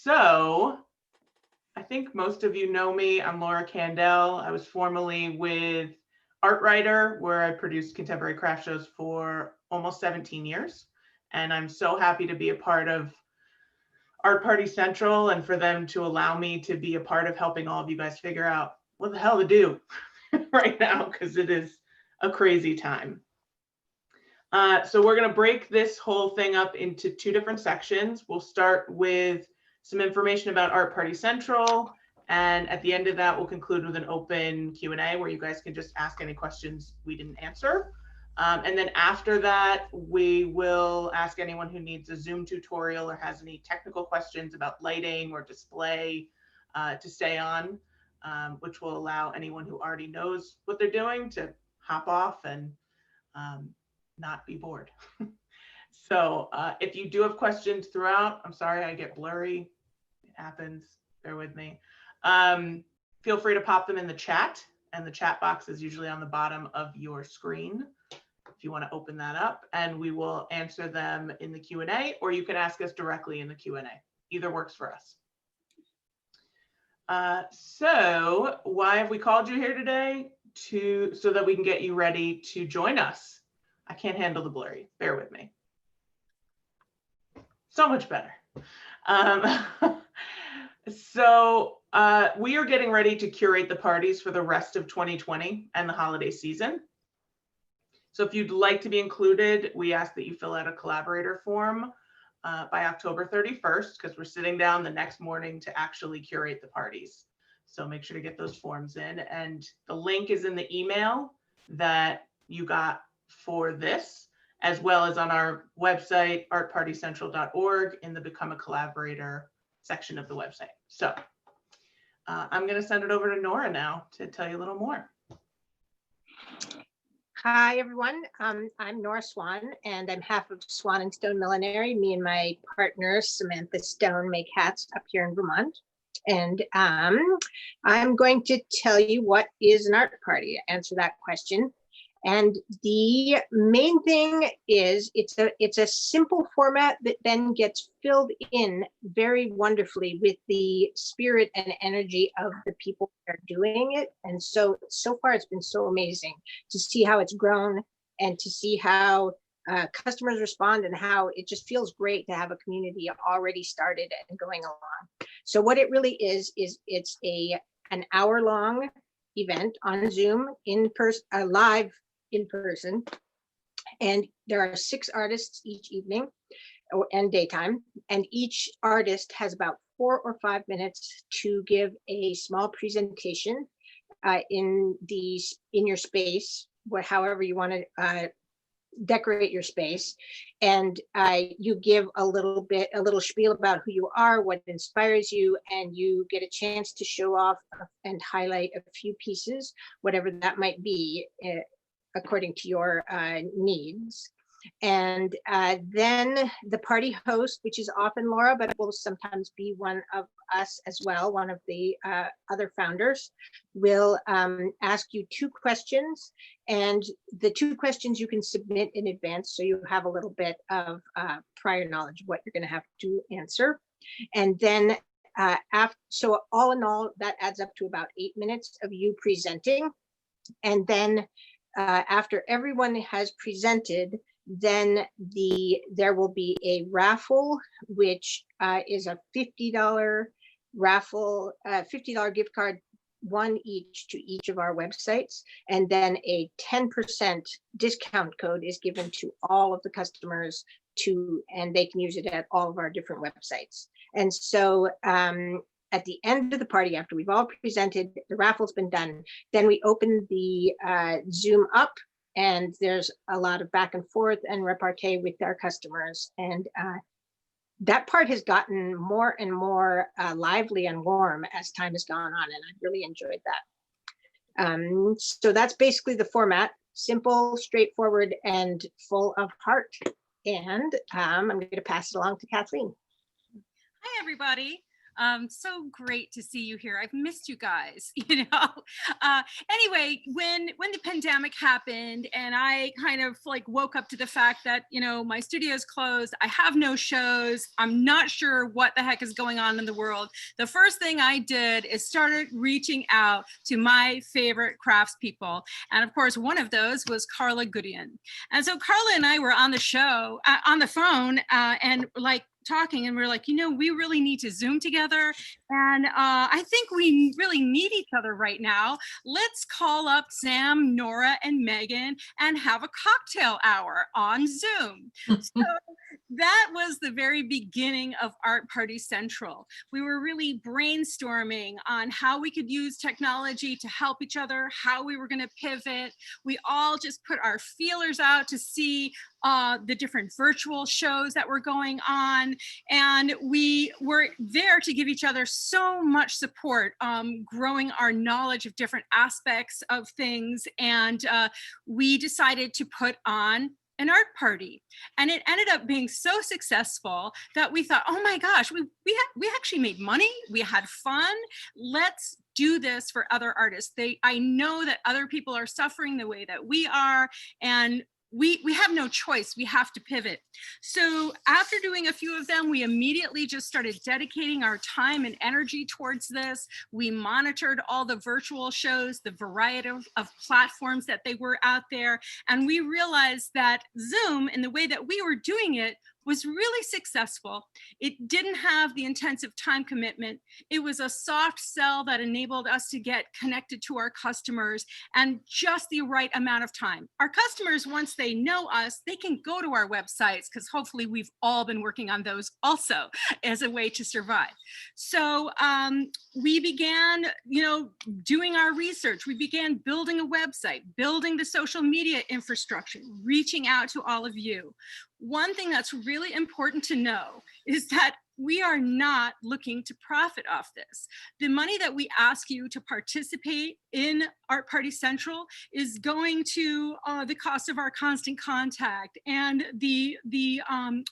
So I think most of you know me. I'm Laura Candell. I was formerly with ArtWriter, where I produced contemporary craft shows for almost 17 years. And I'm so happy to be a part of Art Party Central and for them to allow me to be a part of helping all of you guys figure out what the hell to do right now, because it is a crazy time. So we're going to break this whole thing up into two different sections. We'll start with some information about Art Party Central, and at the end of that, we'll conclude with an open Q&A where you guys can just ask any questions we didn't answer. And then after that, we will ask anyone who needs a Zoom tutorial or has any technical questions about lighting or display to stay on, which will allow anyone who already knows what they're doing to hop off and not be bored. So if you do have questions throughout, I'm sorry I get blurry. It happens. Bear with me. Feel free to pop them in the chat, and the chat box is usually on the bottom of your screen if you want to open that up, and we will answer them in the Q&A, or you can ask us directly in the Q&A. Either works for us. So why have we called you here today? So that we can get you ready to join us. I can't handle the blurry. Bear with me. So much better. We are getting ready to curate the parties for the rest of 2020 and the holiday season. So if you'd like to be included, we ask that you fill out a collaborator form by October 31st, because we're sitting down the next morning to actually curate the parties. So make sure to get those forms in, and the link is in the email that you got for this, as well as on our website, artpartycentral.org, in the Become a Collaborator section of the website. So I'm going to send it over to Nora now to tell you a little more. Hi, everyone. I'm Nora Swan, and I'm half of Swan and Stone Millinery. Me and my partner, Samantha Stone, make hats up here in Vermont. And I'm going to tell you what is an art party, answer that question. And the main thing is it's a simple format that then gets filled in very wonderfully with the spirit and energy of the people that are doing it. And so far it's been so amazing to see how it's grown and to see how customers respond and how it just feels great to have a community already started and going along. So what it really is it's an hour-long event on Zoom, in person, live in person, and there are 6 artists each evening and daytime, and each artist has about 4 or 5 minutes to give a small presentation in your space, however you want to decorate your space, and you give a little spiel about who you are, what inspires you, and you get a chance to show off and highlight a few pieces, whatever that might be, according to your needs. And then the party host, which is often Laura, but it will sometimes be one of us as well, one of the other founders, will ask you 2 questions. And the 2 questions you can submit in advance, so you have a little bit of prior knowledge of what you're going to have to answer. And then so all in all, that adds up to about 8 minutes of you presenting. And then after everyone has presented, then there will be a raffle, which is a $50 raffle, $50 gift card, one each to each of our websites, and then a 10% discount code is given to all of the customers and they can use it at all of our different websites. And so at the end of the party, after we've all presented, the raffle's been done, then we open the Zoom up, and there's a lot of back and forth and repartee with our customers. And that part has gotten more and more lively and warm as time has gone on, and I've really enjoyed that. So that's basically the format: simple, straightforward, and full of heart. And I'm going to pass it along to Kathleen. Hi, everybody. So great to see you here. I've missed you guys, Anyway, when the pandemic happened and I kind of like woke up to the fact that, my studio's closed, I have no shows, I'm not sure what the heck is going on in the world. The first thing I did is started reaching out to my favorite craftspeople. And of course, one of those was Carla Goodien. And so Carla and I were on the show, on the phone, and like talking, and we're like, we really need to Zoom together. And I think we really need each other right now. Let's call up Sam, Nora, and Megan and have a cocktail hour on Zoom. So that was the very beginning of Art Party Central. We were really brainstorming on how we could use technology to help each other, how we were going to pivot. We all just put our feelers out to see the different virtual shows that were going on. And we were there to give each other so much support, growing our knowledge of different aspects of things. And we decided to put on an art party, and it ended up being so successful that we thought, oh my gosh, we actually made money, we had fun, let's do this for other artists. I know that other people are suffering the way that we are, and we have no choice, we have to pivot. So after doing a few of them, we immediately just started dedicating our time and energy towards this. We monitored all the virtual shows, the variety of platforms that they were out there, and we realized that Zoom, in the way that we were doing it, was really successful. It didn't have the intensive time commitment. It was a soft sell that enabled us to get connected to our customers and just the right amount of time. Our customers, once they know us, they can go to our websites, because hopefully we've all been working on those also as a way to survive. So we began, doing our research. We began building a website, building the social media infrastructure, reaching out to all of you. One thing that's really important to know is that we are not looking to profit off this. The money that we ask you to participate in Art Party Central is going to the cost of our constant contact and the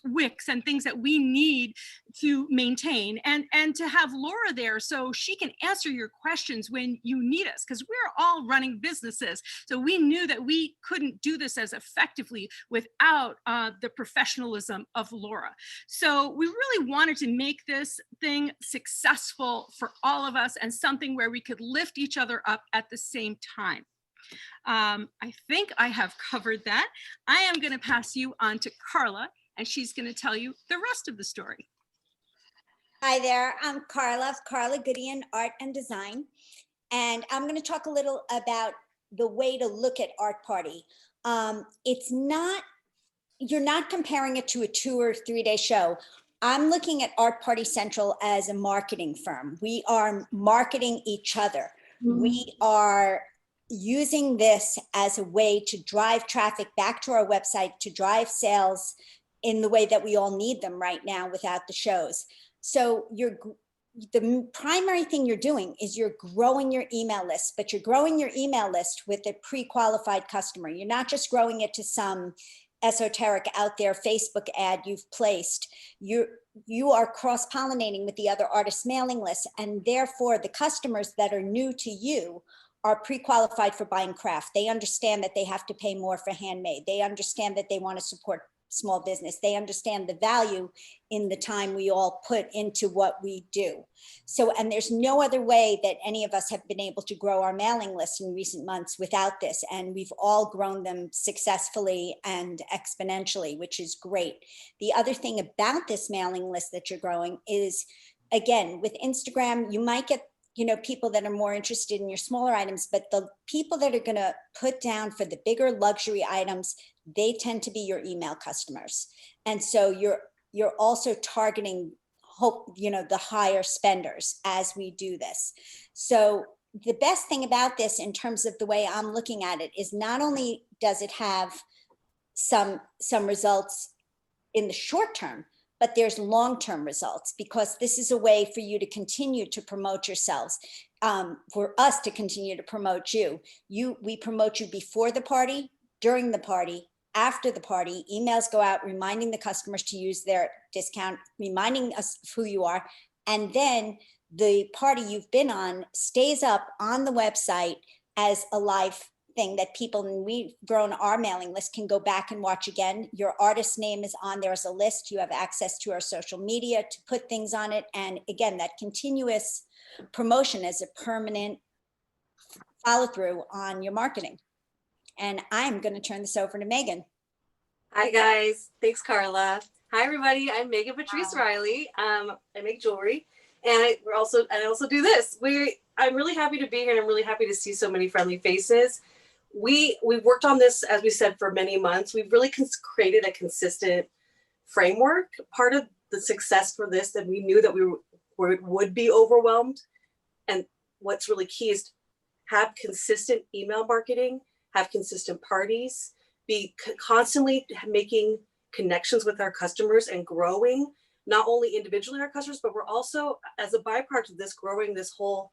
Wix and things that we need to maintain, and to have Laura there so she can answer your questions when you need us, because we're all running businesses. So we knew that we couldn't do this as effectively without the professionalism of Laura. So we really wanted to make this thing successful for all of us, and something where we could lift each other up at the same time. I think I have covered that. I am going to pass you on to Carla, and she's going to tell you the rest of the story. Hi there, I'm Carla Goodien, Art and Design, and I'm going to talk a little about the way to look at Art Party. It's not, you're not comparing it to a 2 or 3 day show. I'm looking at Art Party Central as a marketing firm. We are marketing each other. Mm-hmm. We are using this as a way to drive traffic back to our website, to drive sales in the way that we all need them right now without the shows. So the primary thing you're doing is you're growing your email list, but you're growing your email list with a pre-qualified customer. You're not just growing it to some esoteric out there Facebook ad you've placed. You are cross-pollinating with the other artists' mailing lists, and therefore the customers that are new to you are pre-qualified for buying craft. They understand that they have to pay more for handmade. They understand that they want to support small business. They understand the value in the time we all put into what we do. So, and there's no other way that any of us have been able to grow our mailing list in recent months without this. And we've all grown them successfully and exponentially, which is great. The other thing about this mailing list that you're growing is, again, with Instagram, you might get people that are more interested in your smaller items, but the people that are going to put down for the bigger luxury items, they tend to be your email customers. And so you're also targeting the higher spenders as we do this. So the best thing about this in terms of the way I'm looking at it is not only does it have some results in the short term, but there's long-term results, because this is a way for you to continue to promote yourselves, for us to continue to promote you. We promote you before the party, during the party, after the party. Emails go out reminding the customers to use their discount, reminding us who you are, And then the party you've been on stays up on the website as a live thing that people, and we've grown our mailing list, can go back and watch again. Your artist name is on there as a list. You have access to our social media to put things on it. And again, that continuous promotion as a permanent follow through on your marketing. And I'm going to turn this over to Megan. Hi guys, thanks Carla. Hi everybody, I'm Megan Patrice Riley. I make jewelry, and I also do this. I'm really happy to be here, and I'm really happy to see so many friendly faces. We've worked on this, as we said, for many months. We've really created a consistent framework. Part of the success for this, that we knew that we would be overwhelmed, and what's really key is have consistent email marketing, have consistent parties, be constantly making connections with our customers and growing, not only individually our customers, but we're also, as a byproduct of this, growing this whole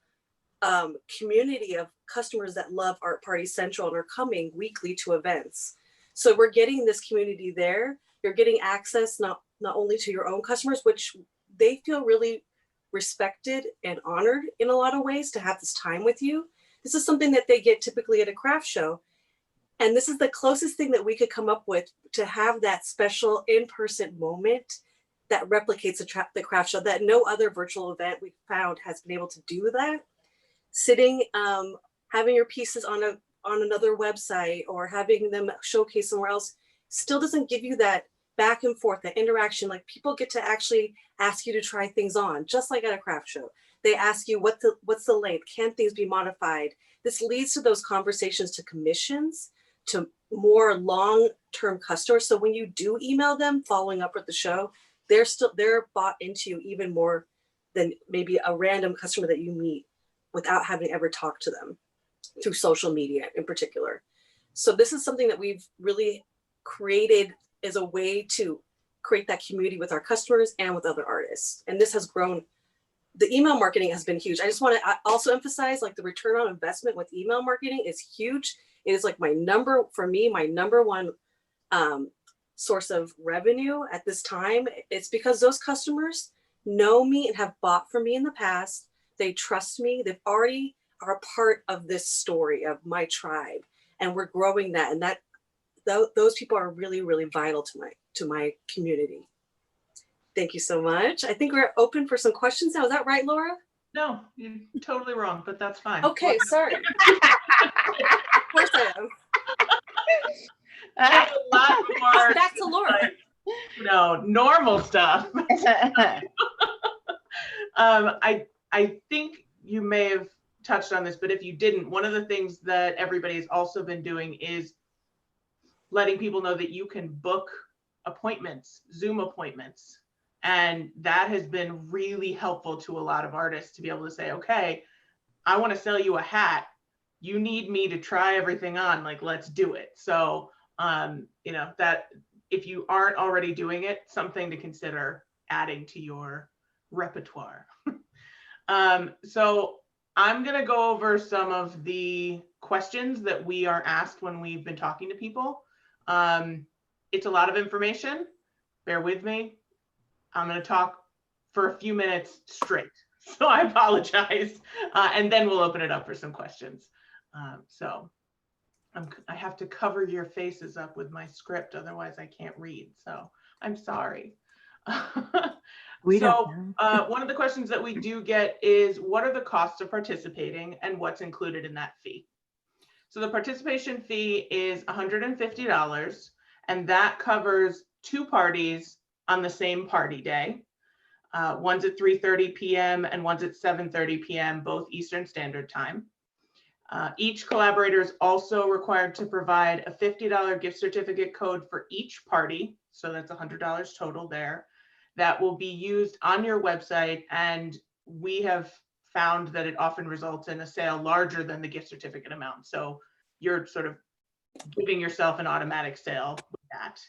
community of customers that love Art Party Central and are coming weekly to events. So we're getting this community there. You're getting access not only to your own customers, which they feel really respected and honored in a lot of ways to have this time with you. This is something that they get typically at a craft show. And this is the closest thing that we could come up with to have that special in-person moment that replicates the craft show, that no other virtual event we found has been able to do that. Sitting, having your pieces on another website or having them showcase somewhere else still doesn't give you that back and forth, that interaction. Like, people get to actually ask you to try things on, just like at a craft show. They ask you what's the length, can things be modified? This leads to those conversations, to commissions, to more long-term customers. So when you do email them following up with the show, they're bought into you even more than maybe a random customer that you meet without having ever talked to them through social media in particular. So this is something that we've really created as a way to create that community with our customers and with other artists. And this has grown. The email marketing has been huge. I just want to also emphasize, like, the return on investment with email marketing is huge. It is like my number one source of revenue at this time. It's because those customers know me and have bought from me in the past. They trust me. They've already are a part of this story of my tribe, and we're growing that. And those people are really, really vital to my community. Thank you so much. I think we're open for some questions now. Is that right, Laura? No, you're totally wrong, but that's fine. Okay, sorry. Of course I am. That's a lot more. Back to Laura. Normal stuff. I think you may have touched on this, but if you didn't, one of the things that everybody's also been doing is letting people know that you can book appointments, Zoom appointments. And that has been really helpful to a lot of artists to be able to say, okay, I want to sell you a hat. You need me to try everything on, like, let's do it. So, that if you aren't already doing it, something to consider adding to your repertoire. So I'm going to go over some of the questions that we are asked when we've been talking to people. It's a lot of information. Bear with me. I'm going to talk for a few minutes straight, so I apologize. And then we'll open it up for some questions. I have to cover your faces up with my script, otherwise I can't read. So I'm sorry. One of the questions that we do get is, what are the costs of participating and what's included in that fee? So the participation fee is $150, and that covers 2 parties on the same party day. One's at 3:30 p.m. and one's at 7:30 p.m., both Eastern Standard Time. Each collaborator is also required to provide a $50 gift certificate code for each party. So that's $100 total there. That will be used on your website, and we have found that it often results in a sale larger than the gift certificate amount. So you're sort of giving yourself an automatic sale with that.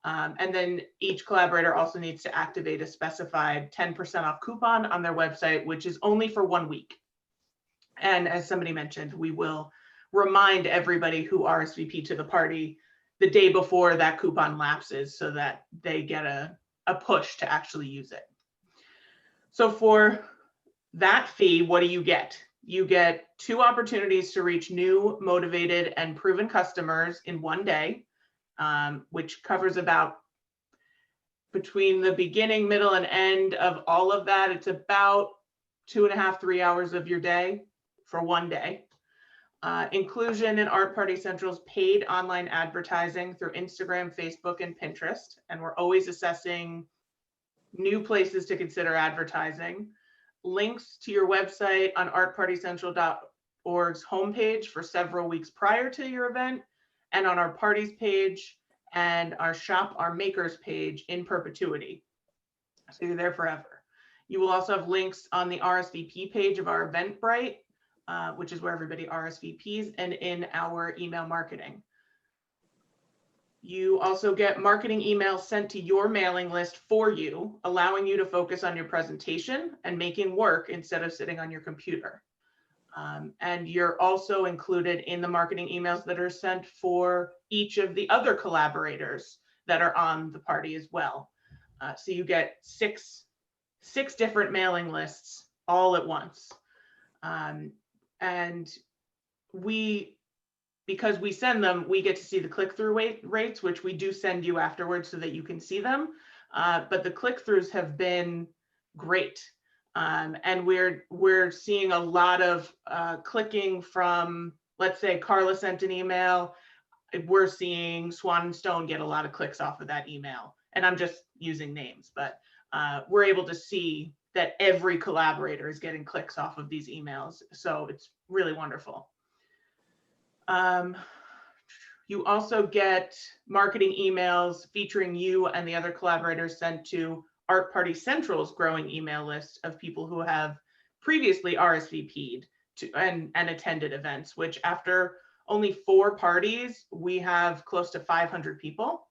And then each collaborator also needs to activate a specified 10% off coupon on their website, which is only for 1 week. And as somebody mentioned, we will remind everybody who RSVP to the party the day before that coupon lapses so that they get a push to actually use it. So for that fee, what do you get? You get 2 opportunities to reach new, motivated, and proven customers in one day, which covers about, between the beginning, middle, and end of all of that, it's about 2.5, 3 hours of your day for one day. Inclusion in Art Party Central's paid online advertising through Instagram, Facebook, and Pinterest. And we're always assessing new places to consider advertising. Links to your website on artpartycentral.org's homepage for several weeks prior to your event, and on our parties page and our Shop Our Makers page in perpetuity. So you're there forever. You will also have links on the RSVP page of our Eventbrite, which is where everybody RSVPs, and in our email marketing. You also get marketing emails sent to your mailing list for you, allowing you to focus on your presentation and making work instead of sitting on your computer. And you're also included in the marketing emails that are sent for each of the other collaborators that are on the party as well. So you get six different mailing lists all at once. And because we send them, we get to see the click-through rates, which we do send you afterwards so that you can see them. But the click-throughs have been great. And we're seeing a lot of clicking from, let's say Carla sent an email, we're seeing Swan and Stone get a lot of clicks off of that email. And I'm just using names, but we're able to see that every collaborator is getting clicks off of these emails. So it's really wonderful. You also get marketing emails featuring you and the other collaborators sent to Art Party Central's growing email list of people who have previously RSVP'd to and attended events, which after only 4 parties, we have close to 500 people,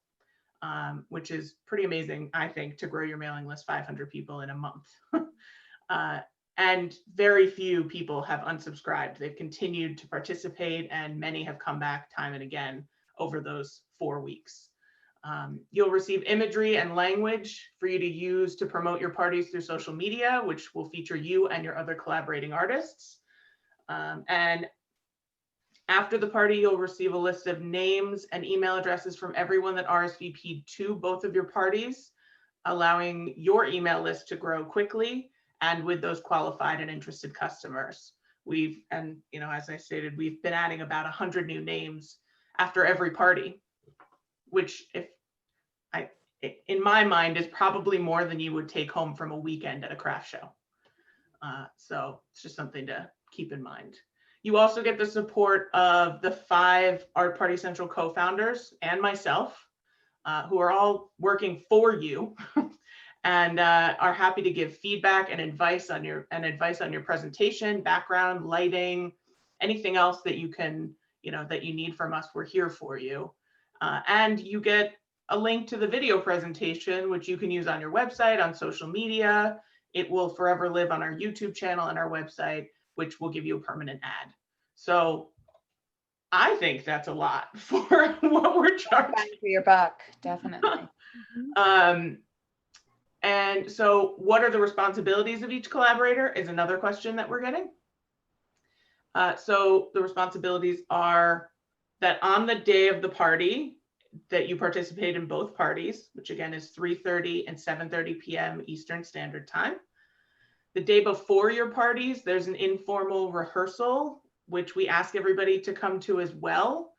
which is pretty amazing, I think, to grow your mailing list 500 people in a month. And very few people have unsubscribed. They've continued to participate, and many have come back time and again over those 4 weeks. You'll receive imagery and language for you to use to promote your parties through social media, which will feature you and your other collaborating artists. And after the party, you'll receive a list of names and email addresses from everyone that RSVP'd to both of your parties, allowing your email list to grow quickly and with those qualified and interested customers. As I stated, we've been adding about 100 new names after every party, which in my mind is probably more than you would take home from a weekend at a craft show. So it's just something to keep in mind. You also get the support of the 5 Art Party Central co-founders and myself, who are all working for you and are happy to give feedback and advice on your presentation, background, lighting, anything else that you can, that you need from us. We're here for you. And you get a link to the video presentation, which you can use on your website, on social media. It will forever live on our YouTube channel and our website, which will give you a permanent ad. So I think that's a lot for what we're charging. Bang for your buck, definitely. And so what are the responsibilities of each collaborator is another question that we're getting. So the responsibilities are that on the day of the party, that you participate in both parties, which again is 3:30 and 7:30 p.m. Eastern Standard Time. The day before your parties, there's an informal rehearsal, which we ask everybody to come to as well,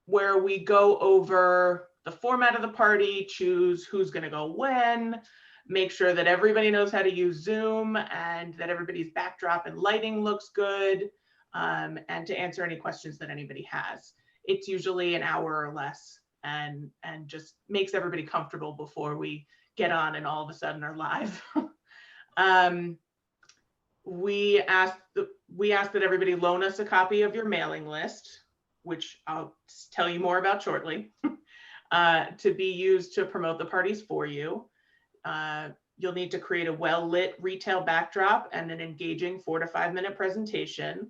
where we go over the format of the party, choose who's going to go when, make sure that everybody knows how to use Zoom and that everybody's backdrop and lighting looks good, and to answer any questions that anybody has. It's usually an hour or less, and just makes everybody comfortable before we get on and all of a sudden are live. We ask that everybody loan us a copy of your mailing list, which I'll tell you more about shortly, to be used to promote the parties for you. You'll need to create a well-lit retail backdrop and an engaging 4 to 5 minute presentation,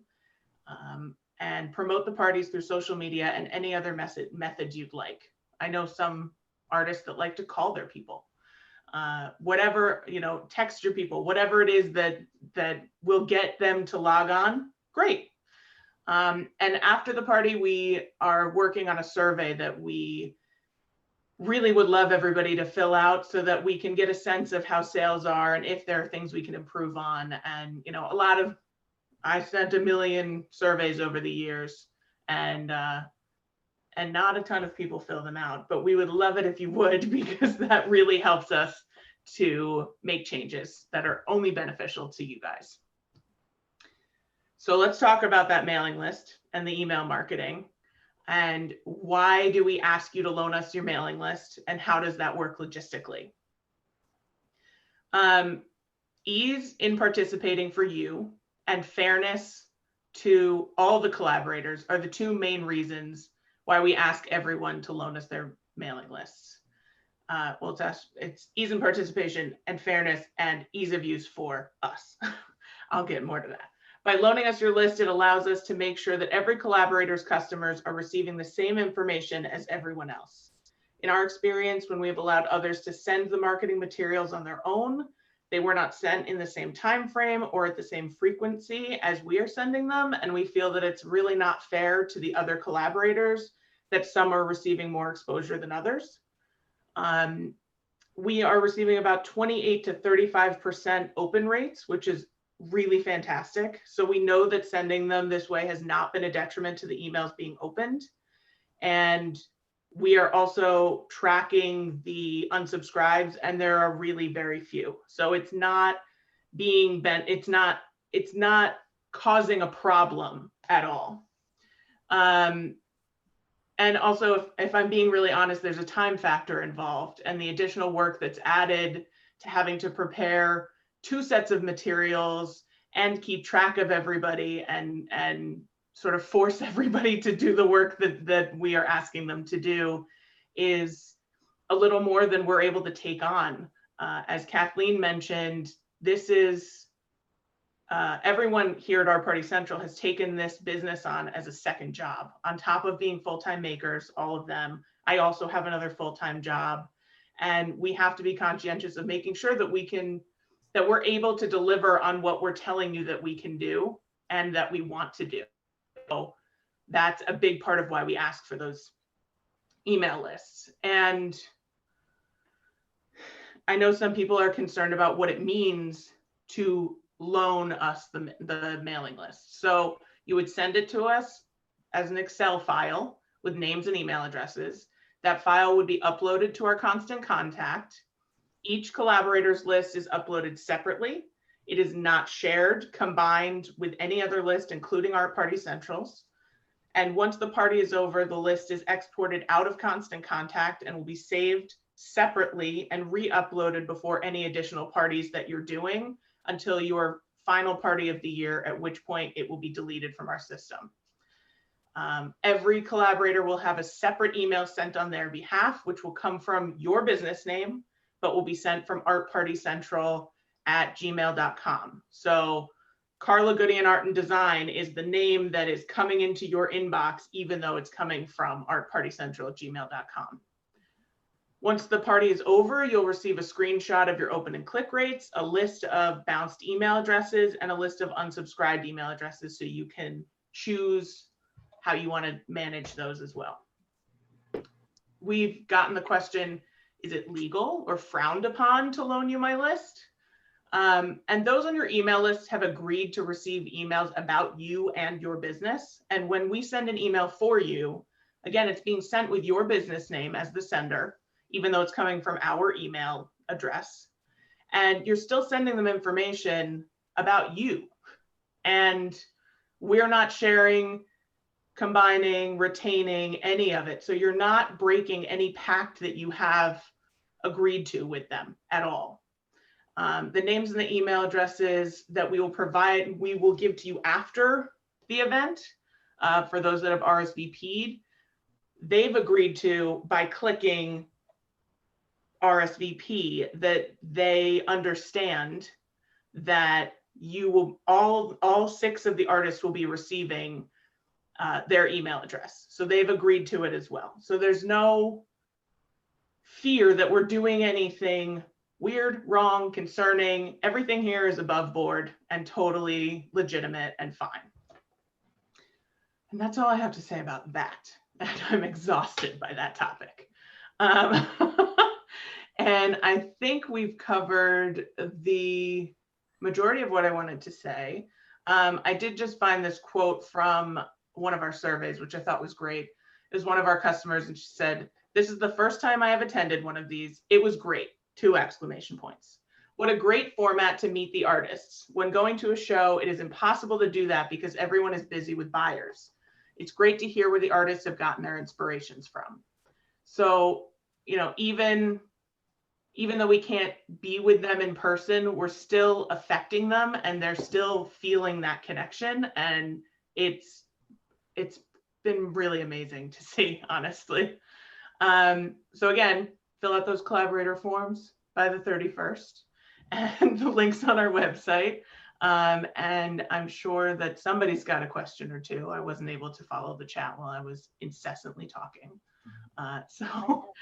and promote the parties through social media and any other methods you'd like. I know some artists that like to call their people. whatever, text your people, whatever it is that will get them to log on, great. And after the party, we are working on a survey that we really would love everybody to fill out so that we can get a sense of how sales are and if there are things we can improve on. And, I sent 1 million surveys over the years, and not a ton of people fill them out, but we would love it if you would, because that really helps us to make changes that are only beneficial to you guys. So let's talk about that mailing list and the email marketing. And why do we ask you to loan us your mailing list, and how does that work logistically? Ease in participating for you and fairness to all the collaborators are the two main reasons why we ask everyone to loan us their mailing lists. It's ease in participation and fairness and ease of use for us. I'll get more to that. By loaning us your list, it allows us to make sure that every collaborator's customers are receiving the same information as everyone else. In our experience, when we have allowed others to send the marketing materials on their own, they were not sent in the same time frame or at the same frequency as we are sending them, and we feel that it's really not fair to the other collaborators that some are receiving more exposure than others. We are receiving about 28 to 35% open rates, which is really fantastic. So we know that sending them this way has not been a detriment to the emails being opened. And we are also tracking the unsubscribes, and there are really very few. So it's not being bent, it's not causing a problem at all. And also, if I'm being really honest, there's a time factor involved, and the additional work that's added to having to prepare 2 sets of materials and keep track of everybody and sort of force everybody to do the work that we are asking them to do is a little more than we're able to take on. As Kathleen mentioned, this is everyone here at Art Party Central has taken this business on as a second job. On top of being full-time makers, all of them, I also have another full-time job, and we have to be conscientious of making sure that we're able to deliver on what we're telling you that we can do and that we want to do. So that's a big part of why we ask for those email lists. And I know some people are concerned about what it means to loan us the mailing list. So you would send it to us as an Excel file with names and email addresses. That file would be uploaded to our Constant Contact. Each collaborator's list is uploaded separately. It is not shared, combined with any other list, including Art Party Central's. And once the party is over, the list is exported out of Constant Contact and will be saved separately and re-uploaded before any additional parties that you're doing until your final party of the year, at which point it will be deleted from our system. Every collaborator will have a separate email sent on their behalf, which will come from your business name, but will be sent from artpartycentral@gmail.com. So Carla Goodian Art and Design is the name that is coming into your inbox, even though it's coming from artpartycentral@gmail.com. Once the party is over, you'll receive a screenshot of your open and click rates, a list of bounced email addresses, and a list of unsubscribed email addresses, so you can choose how you want to manage those as well. We've gotten the question, is it legal or frowned upon to loan you my list? And those on your email list have agreed to receive emails about you and your business. And when we send an email for you, again, it's being sent with your business name as the sender, even though it's coming from our email address. And you're still sending them information about you. And we're not sharing, combining, retaining any of it. So you're not breaking any pact that you have agreed to with them at all. The names and the email addresses that we will provide, we will give to you after the event. For those that have RSVP'd, they've agreed to, by clicking RSVP, that they understand that you will, all 6 of the artists will be receiving their email address. So they've agreed to it as well. So there's no fear that we're doing anything weird, wrong, concerning. Everything here is above board and totally legitimate and fine. And that's all I have to say about that. And I'm exhausted by that topic. And I think we've covered the majority of what I wanted to say. I did just find this quote from one of our surveys, which I thought was great. It was one of our customers, and she said, "This is the first time I have attended one of these. It was great, 2 exclamation points. What a great format to meet the artists. When going to a show, it is impossible to do that because everyone is busy with buyers. It's great to hear where the artists have gotten their inspirations from." So, you know, even though we can't be with them in person, we're still affecting them and they're still feeling that connection. And it's been really amazing to see, honestly. So again, fill out those collaborator forms by the 31st and the links on our website. And I'm sure that somebody's got a question or two. I wasn't able to follow the chat while I was incessantly talking. So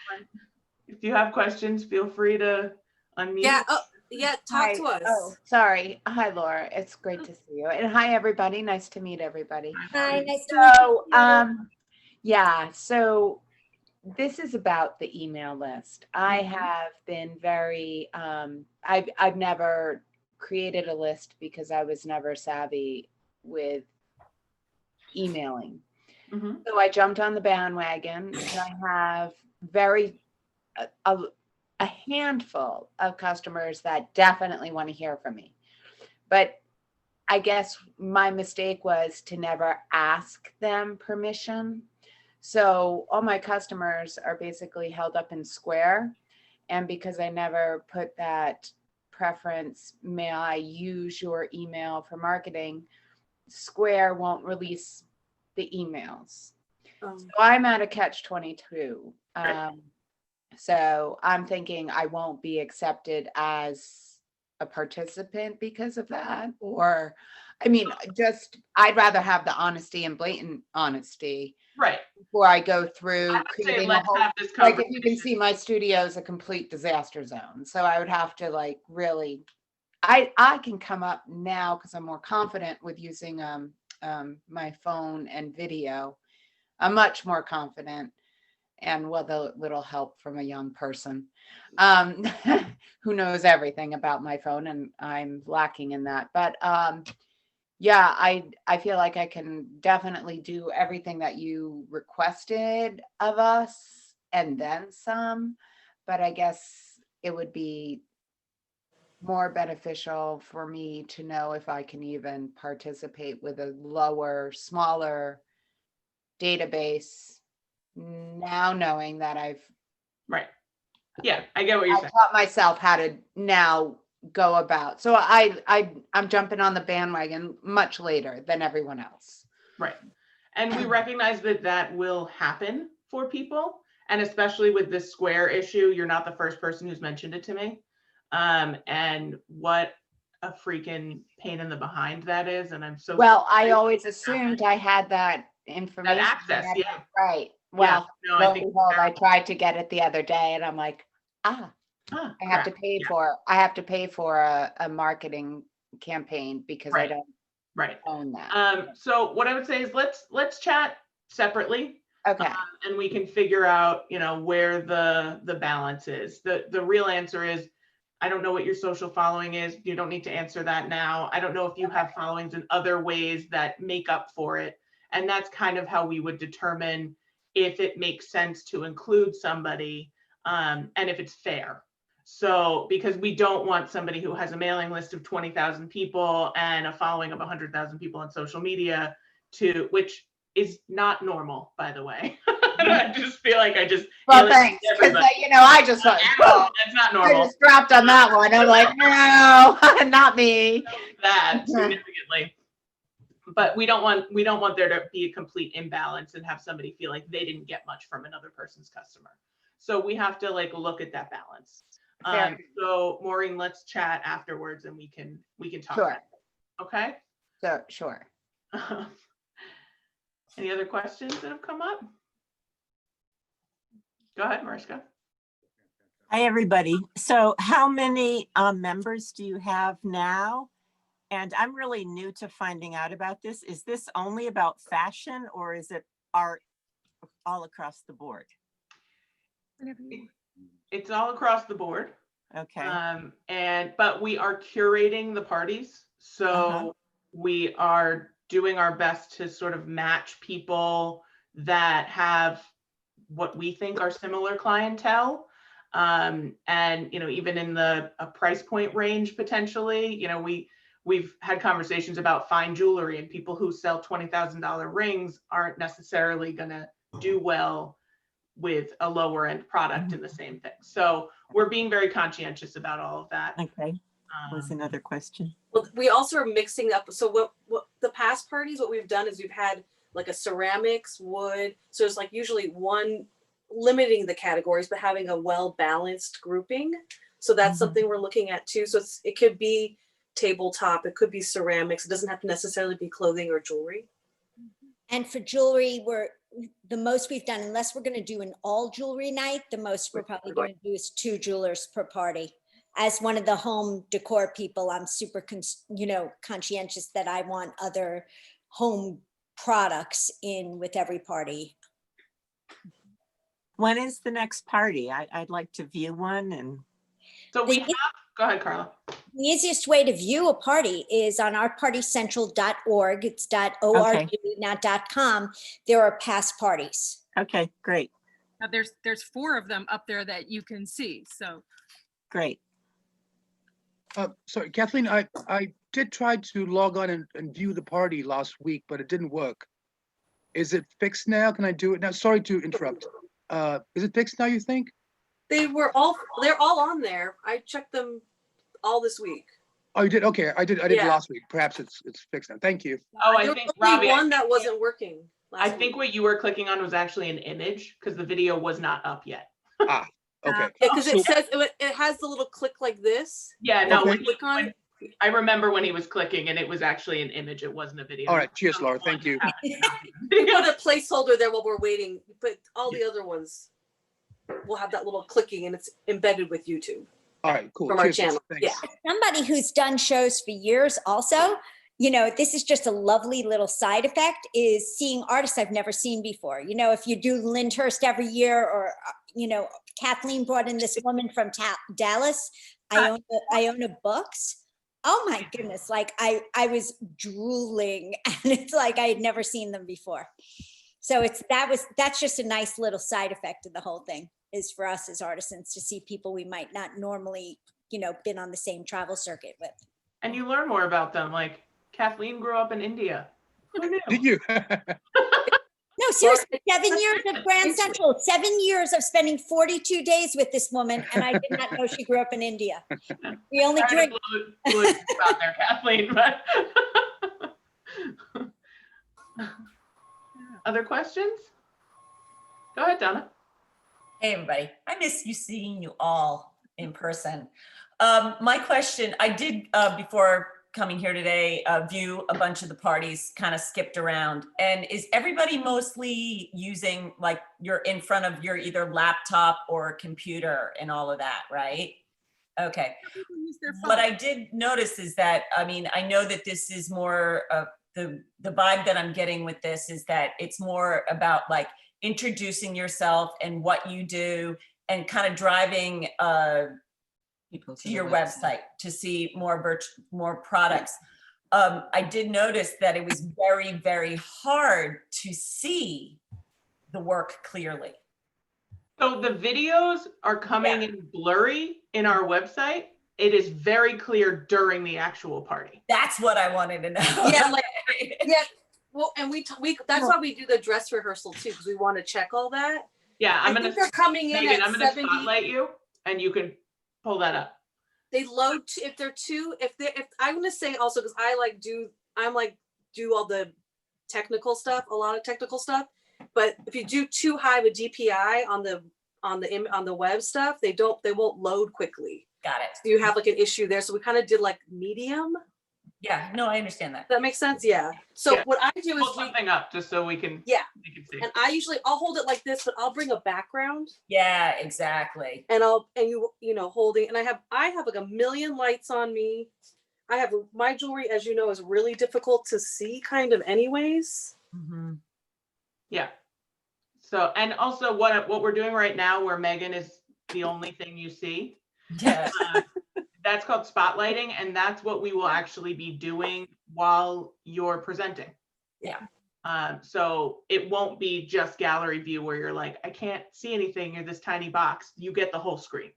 if you have questions, feel free to unmute. Yeah. Oh, yeah. Talk to us. Oh, sorry. Hi, Laura. It's great to see you. And hi, everybody. Nice to meet everybody. Hi, nice to meet So, you. yeah, so this is about the email list. I Mhm. have been very, I've never created a list because I was never savvy with emailing. Mhm. So I jumped on the bandwagon and I have a handful of customers that definitely want to hear from me. But I guess my mistake was to never ask them permission. So all my customers are basically held up in Square. And because I never put that preference, may I use your email for marketing, Square won't release the emails. So I'm at a catch-22. So I'm thinking I won't be accepted as a participant because of that. Or, I mean, just, I'd rather have the honesty and blatant honesty Right. before I go through I would say creating a let's whole, have this like, if you can conversation. see, my studio is a complete disaster zone. So I would have to like really, I can come up now because I'm more confident with using my phone and video. I'm much more confident, and with a little help from a young person who knows everything about my phone, and I'm lacking in that. But yeah, I feel like I can definitely do everything that you requested of us and then some, but I guess it would be more beneficial for me to know if I can even participate with a lower, smaller database now, knowing that I've Right. Yeah, I get what you're saying. taught myself how to now go about. So I'm jumping on the bandwagon much later than everyone else. Right. And we recognize that that will happen for people. And especially with this Square issue, you're not the first person who's mentioned it to me. And what a freaking pain in the behind that is. And I'm so Well, I sorry. always assumed I had that information. That access, yeah. Right. Well, no, lo I and think behold, I tried to get it the other day and I'm like, I have to crap. pay Yeah, for, I have to pay for a marketing campaign because I Right. don't right. own that. So what I would say is let's chat separately. Okay. And we can figure out, you know, where the balance is. The real answer is, I don't know what your social following is. You don't need to answer that now. I don't know if you have followings in other ways that make up for it. And that's kind of how we would determine if it makes sense to include somebody, and if it's fair. So, because we don't want somebody who has a mailing list of 20,000 people and a following of 100,000 people on social media which is not normal, by the way. I just feel like I just, Well, alienated thanks. Because, everybody. you know, I just thought, That's not I normal. just dropped on that one. I'm like, no, not me. That significantly. But we don't want there to be a complete imbalance and have somebody feel like they didn't get much from another person's customer. So we have to like look at that balance. Fair. So Maureen, let's chat afterwards and we can talk. Sure. about it. Okay. So, sure. Any other questions that have come up? Go ahead, Mariska. Hi, everybody. So how many members do you have now? And I'm really new to finding out about this. Is this only about fashion or is it art all across the board? It's all across the board. Okay, But we are curating the parties. So Uh-huh. we are doing our best to sort of match people that have what we think are similar clientele. And, even in a price point range, potentially, we've had conversations about fine jewelry, and people who sell $20,000 rings aren't necessarily going to do well with a lower end product in the same thing. So we're being very conscientious about all of that. okay. Was Um, another question. Well, we also are mixing up. So what the past parties, what we've done is we've had like a ceramics, wood. So it's like usually one limiting the categories, but having a well-balanced grouping. So that's Mhm. something we're looking at too. So it could be tabletop, it could be ceramics. It doesn't have to necessarily be clothing or jewelry. And for jewelry, the most we've done, unless we're going to do an all jewelry night, the most we're probably going to do is 2 jewelers per party. As one of the home decor people, I'm super, conscientious that I want other home products in with every party. When is the next party? I'd like to view one and So we have, go ahead, Carla. The easiest way to view a party is on ourpartycentral.org. It's .org, Okay. not .com. There are past parties. okay, great, Now, there's 4 of them up there that you can see. So great. Sorry, Kathleen, I did try to log on and view the party last week, but it didn't work. Is it fixed now? Can I do it now? Sorry to interrupt. Is it fixed now, you think? They're all on there. I checked them all this week. Oh, you did? Okay, I did Yeah. last week. Perhaps it's fixed now. Thank you. Oh, I There think, was only Robbie, one that wasn't working. I last think week. what you were clicking on was actually an image because the video was not up yet. Okay. Yeah, because So- it says it has the little click like this. Yeah, no, Okay. when Click on it. I remember when he was clicking and it was actually an image. It wasn't a video. All right. Cheers, Laura. Thank you. We put a placeholder there while we're waiting, but all the other ones will have that little clicking and it's embedded with YouTube All right, cool. from our Cheers. channel. Thanks. Yeah. Somebody who's done shows for years also, this is just a lovely little side effect, is seeing artists I've never seen before. If you do Lyndhurst every year, or, Kathleen brought in this woman from Dallas, Iona Books. Oh my goodness, like I was drooling and it's like I had never seen them before. So that's just a nice little side effect of the whole thing, is for us as artisans to see people we might not normally, been on the same travel circuit with. And you learn more about them. Like Kathleen grew up in India. Who knew? Did you? No, seriously, 7 years at Grand Central, 7 years of spending 42 days with this woman, and I did not know she grew up in India. We only Sorry to drink. blow it out there, Kathleen, but. Other questions? Go ahead, Donna. Hey, everybody. I miss seeing you all in person. My question, I did, before coming here today, view a bunch of the parties, kind of skipped around. And is everybody mostly using, like, you're in front of your either laptop or computer and all of that, right? Okay. people use their What phone. I did notice is that, I mean, I know that this is more of the vibe that I'm getting with this is that it's more about like introducing yourself and what you do and kind of driving people to your website to see more products. I did notice that it was very, very hard to see the work clearly. So the videos are coming in blurry in our website. It is very clear during the actual party. That's what I wanted to know. Yeah, like, yeah. Well, and we that's why we do the dress rehearsal too, because we want to check all that. Yeah, I think they're coming in Megan, at I'm gonna 70. spotlight you and you can pull that up. They load if I'm gonna say also, because do all the technical stuff, a lot of technical stuff. But if you do too high of a DPI on the web stuff, they won't load quickly. Got it. So you have like an issue there. So we kind of did like medium. Yeah, no, I understand that. That makes sense? Yeah. So Yeah. what I do is Hold something up just so we can see. and I usually, I'll hold it like this, but I'll bring a background Yeah, exactly. and you know, holding, and I have like a million lights on me. I have my jewelry, as you know, is really difficult to see kind of anyways. Mhm. Yeah. So, and also what we're doing right now where Megan is the only thing you see, Yeah. that's called spotlighting, and that's what we will actually be doing while you're presenting. Yeah. So it won't be just gallery view where you're like, I can't see anything, you're this tiny box. You get the whole screen.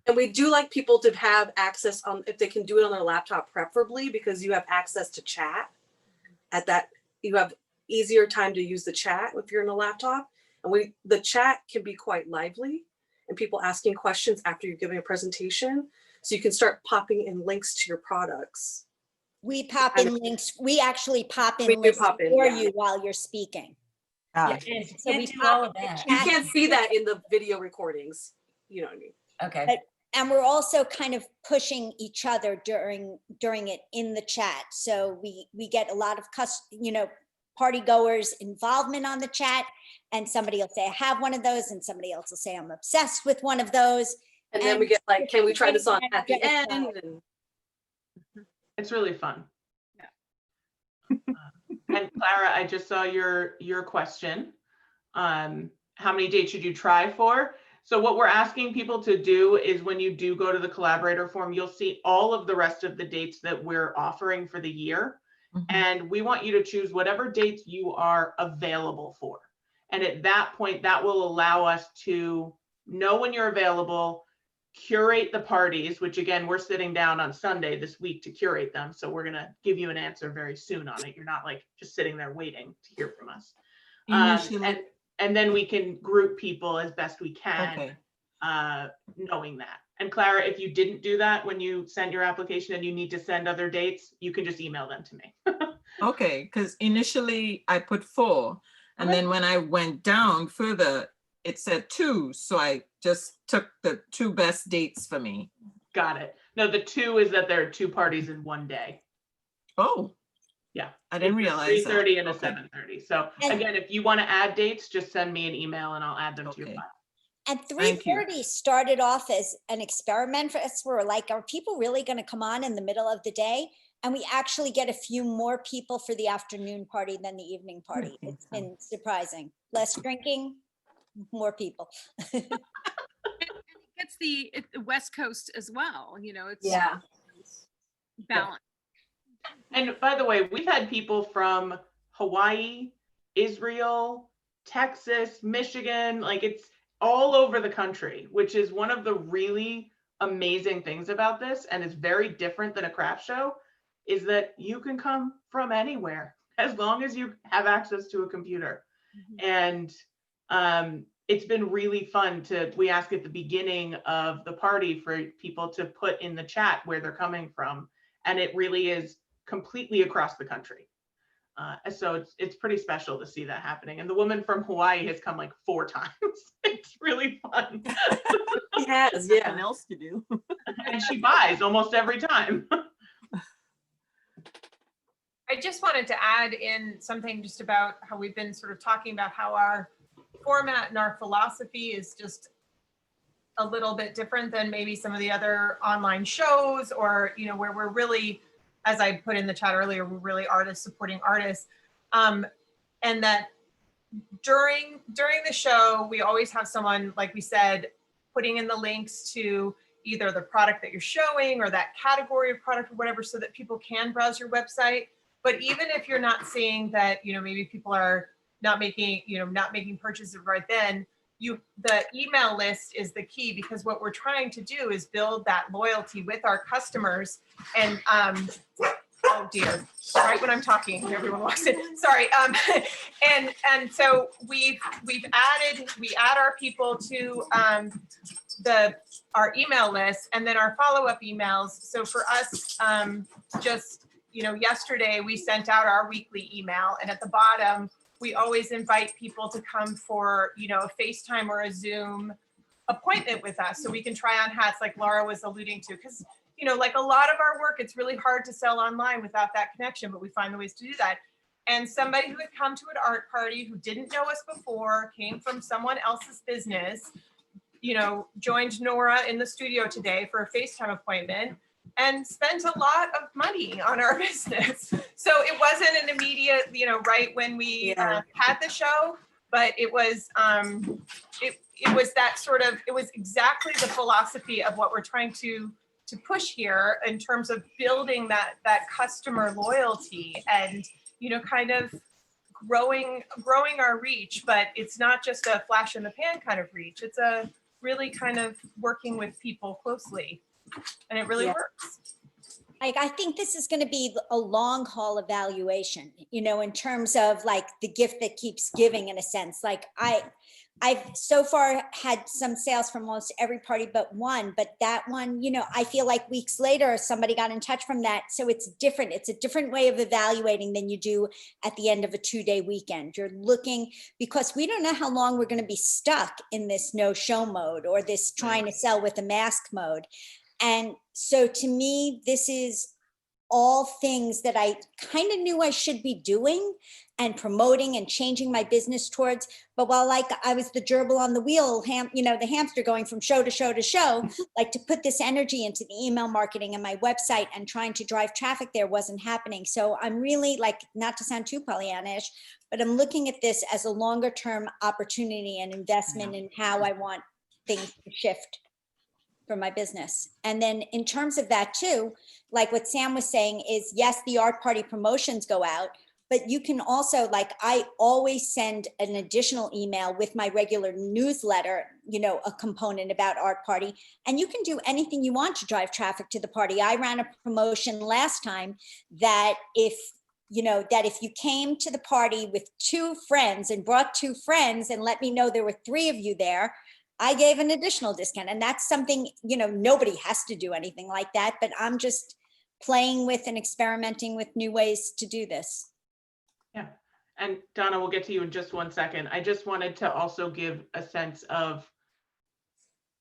And we do like people to have access on, if they can do it on their laptop preferably, because you have access to chat at that, you have easier time to use the chat if you're in a laptop. And the chat can be quite lively and people asking questions after you're giving a presentation. So you can start popping in links to your products. We pop in links. We actually pop in We do links pop in, for yeah. you while you're speaking. Ah, Yeah, you So can't we do pop all of in the that. You chat. can't see that in the video recordings. You know what I mean? Okay. And we're also kind of pushing each other during it in the chat. So we get a lot of party goers involvement on the chat, and somebody will say, I have one of those, and somebody else will say, I'm obsessed with one of those. And then we get like, can we try this on at the Yeah. end? And It's really fun. And Clara, I just saw your question. How many dates should you try for? So what we're asking people to do is when you do go to the collaborator form, you'll see all of the rest of the dates that we're offering for the year. Mhm. And we want you to choose whatever dates you are available for. And at that point, that will allow us to know when you're available, curate the parties, which again, we're sitting down on Sunday this week to curate them. So we're gonna give you an answer very soon on it. You're not like just sitting there waiting to hear from us. And then we can group people as best we can, okay. knowing that. And Clara, if you didn't do that when you sent your application and you need to send other dates, you can just email them to me. Okay, because initially I put 4, and Okay. then when I went down further, it said 2. So I just took the 2 best dates for me. Got it. No, the 2 is that there are 2 parties in one day. Oh. Yeah. I didn't realize that. 3:30 and a Okay. 7:30. So And- again, if you want to add dates, just send me an email and I'll add them to your Okay. file. And Thank you. 3:30 started off as an experiment for us. We're like, are people really going to come on in the middle of the day? And we actually get a few more people for the afternoon party than the evening party. It's been surprising. Less drinking, more people. It's the West Coast as well, you know, it's yeah. balanced. And by the way, we've had people from Hawaii, Israel, Texas, Michigan, like it's all over the country, which is one of the really amazing things about this. And it's very different than a craft show, is that you can come from anywhere as long as you have access to a computer. And it's been really fun we ask at the beginning of the party for people to put in the chat where they're coming from. And it really is completely across the country. So it's pretty special to see that happening. And the woman from Hawaii has come like 4 times. It's really fun. He has, Nothing yeah. else to do. And she buys almost every time. I just wanted to add in something just about how we've been sort of talking about how our format and our philosophy is just a little bit different than maybe some of the other online shows, or, you know, where we're really, as I put in the chat earlier, we're really artists supporting artists. And that during the show, we always have someone, like we said, putting in the links to either the product that you're showing or that category of product or whatever, so that people can browse your website. But even if you're not seeing that, you know, maybe people are not making purchases right then, the email list is the key, because what we're trying to do is build that loyalty with our customers. And oh dear, right when I'm talking, everyone walks in. Sorry. And so we add our people to our email list, and then our follow-up emails. So for us, just, you know, yesterday we sent out our weekly email, and at the bottom, we always invite people to come for, you know, a FaceTime or a Zoom appointment with us, so we can try on hats like Laura was alluding to. Because, you know, like a lot of our work, it's really hard to sell online without that connection, but we find the ways to do that. And somebody who had come to an art party who didn't know us before, came from someone else's business, you know, joined Nora in the studio today for a FaceTime appointment and spent a lot of money on our business. So it wasn't an immediate, you know, right when we had the show, but it was it was that sort of, it was exactly the philosophy of what we're trying to push here in terms of building that customer loyalty and, you know, kind of growing our reach. But it's not just a flash in the pan kind of reach. It's a really kind of working with people closely, and it really works. Like, I think this is going to be a long haul evaluation, you know, in terms of like the gift that keeps giving, in a sense. Like I've so far had some sales from almost every party but one, but that one, you know, I feel like weeks later, somebody got in touch from that. So it's different. It's a different way of evaluating than you do at the end of a 2-day weekend. You're looking, because we don't know how long we're going to be stuck in this no-show mode or this trying to sell with a mask mode. And so to me, this is all things that I kind of knew I should be doing and promoting and changing my business towards. But while like I was the gerbil on the wheel, you know, the hamster going from show to show to show, like to put this energy into the email marketing and my website and trying to drive traffic there wasn't happening. So I'm really, like, not to sound too Pollyannish, but I'm looking at this as a longer term opportunity and investment in how I want things to shift for my business. And then in terms of that too, like what Sam was saying is, yes, the art party promotions go out, but you can also, like, I always send an additional email with my regular newsletter, you know, a component about art party, and you can do anything you want to drive traffic to the party. I ran a promotion last time that if you came to the party with 2 friends and brought 2 friends and let me know there were 3 of you there, I gave an additional discount. And that's something, you know, nobody has to do anything like that, but I'm just playing with and experimenting with new ways to do this. Yeah. And Donna, we'll get to you in just one second. I just wanted to also give a sense of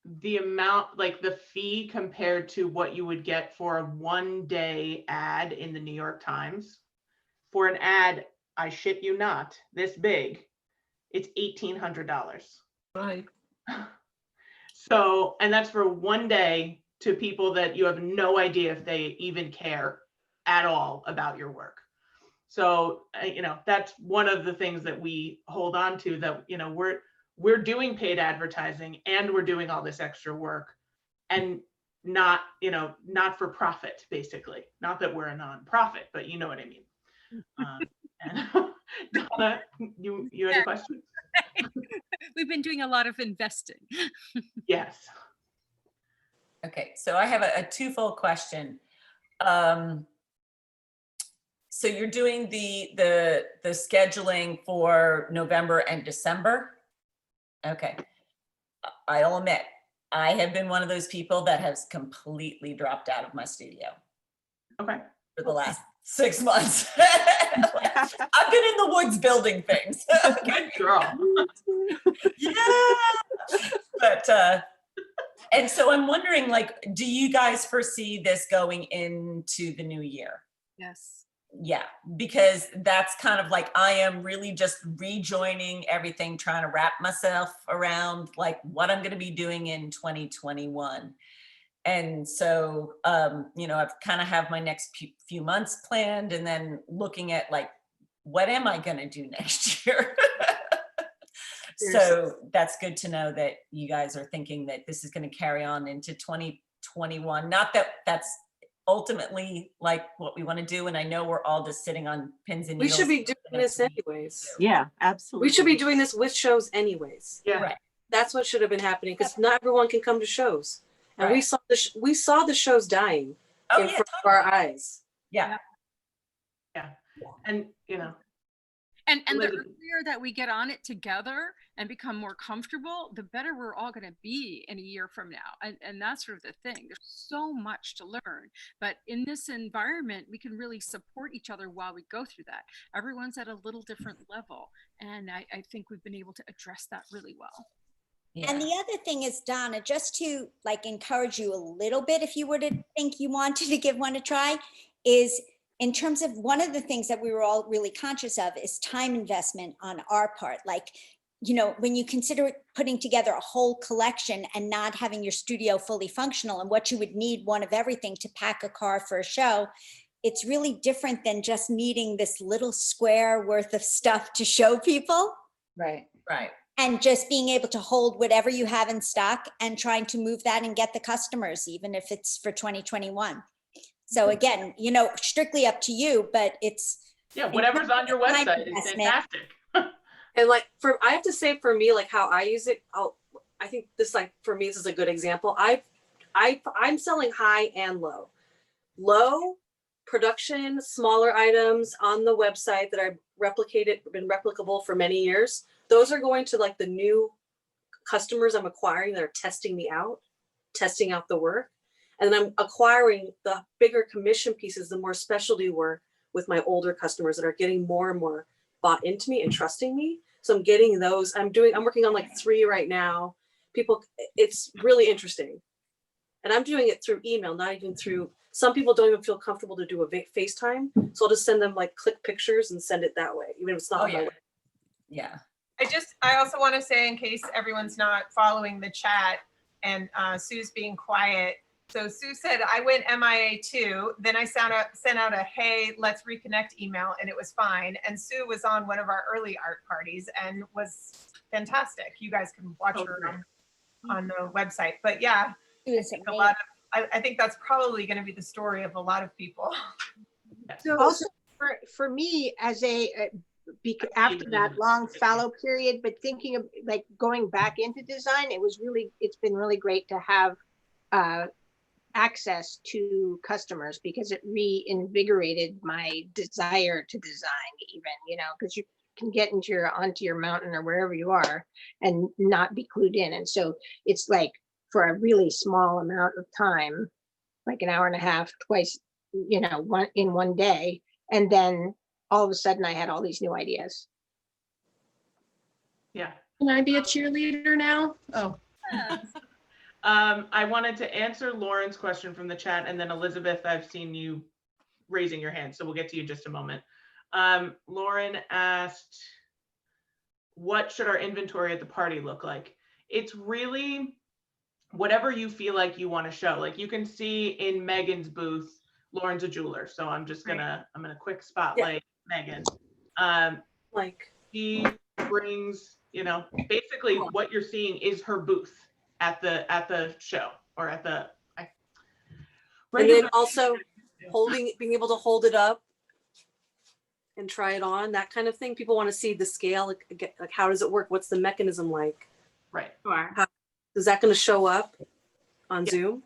the amount, like the fee compared to what you would get for a 1-day ad in the New York Times. For an ad, I shit you not, this big, it's $1,800. Right. So, and that's for 1 day to people that you have no idea if they even care at all about your work. So, you know, that's one of the things that we hold on to, that, you know, we're doing paid advertising and we're doing all this extra work, and not, you know, not for profit, basically. Not that we're a nonprofit, but you know what I mean. And Donna, you had a question? We've been doing a lot of investing. Yes. Okay, so I have a twofold question. So you're doing the scheduling for November and December? Okay. I'll admit, I have been one of those people that has completely dropped out of my studio. Okay. For the last 6 months. I've been in the woods building things. Good girl. Yeah. But and so I'm wondering, like, do you guys foresee this going into the new year? Yes. Yeah, because that's kind of like, I am really just rejoining everything, trying to wrap myself around like what I'm going to be doing in 2021. And so, you know, I've kind of have my next few months planned, and then looking at like, what am I going to do next year? So that's good to know that you guys are thinking that this is going to carry on into 2021. Not that that's ultimately like what we want to do. And I know we're all just sitting on pins and We needles. should be doing this anyways. Yeah, absolutely. We should be doing this with shows anyways. Yeah. Right. That's what should have been happening, because not everyone can come to shows. And we Right. saw we saw the shows dying Oh, in yeah, front of our eyes. yeah. And, you know, And the Elizabeth. earlier that we get on it together and become more comfortable, the better we're all going to be in a year from now. And that's sort of the thing. There's so much to learn, but in this environment, we can really support each other while we go through that. Everyone's at a little different level. And I think we've been able to address that really well. And the other thing is, Donna, just to like encourage you a little bit, if you were to think you wanted to give one a try, is in terms of one of the things that we were all really conscious of is time investment on our part. Like, you know, when you consider putting together a whole collection and not having your studio fully functional and what you would need one of everything to pack a car for a show, it's really different than just needing this little square worth of stuff to show people. Right. Right. And just being able to hold whatever you have in stock and trying to move that and get the customers, even if it's for 2021. So again, you know, strictly up to you, but it's. Yeah, whatever's on your website is fantastic. And like I have to say for me, like how I use it, I think this, like for me, this is a good example. I'm selling high and low. Low production, smaller items on the website that I've been replicable for many years. Those are going to like the new customers I'm acquiring that are testing me out, testing out the work. And then I'm acquiring the bigger commission pieces, the more specialty work with my older customers that are getting more and more bought into me and trusting me. So I'm getting those. I'm working on like 3 right now. It's really interesting. And I'm doing it through email, not even through, some people don't even feel comfortable to do a FaceTime. So I'll just send them like click pictures and send it that way, even if it's not on my website. Yeah. I also want to say, in case everyone's not following the chat and Sue's being quiet. So Sue said, I went MIA too. Then I sent out a, hey, let's reconnect email, and it was fine. And Sue was on one of our early art parties and was fantastic. You guys can watch her on the website. But yeah, I think that's probably going to be the story of a lot of people. So also for me, as after that long fallow period, but thinking of like going back into design, it's been really great to have access to customers, because it reinvigorated my desire to design, even, you know, because you can get onto your mountain or wherever you are and not be clued in. And so it's like for a really small amount of time, like an hour and a half, twice, you know, one day. And then all of a sudden I had all these new ideas. Yeah. Can I be a cheerleader now? Oh. I wanted to answer Lauren's question from the chat, and then Elizabeth, I've seen you raising your hand, so we'll get to you in just a moment. Lauren asked, what should our inventory at the party look like? It's really whatever you feel like you want to show. Like you can see in Megan's booth, Lauren's a jeweler, so I'm gonna quick spotlight Megan. She brings, you know, basically what you're seeing is her booth at the show, or at the and then also being able to hold it up and try it on, that kind of thing. People want to see the scale, like how does it work? What's the mechanism like? Right. How, is that going to show up on Zoom?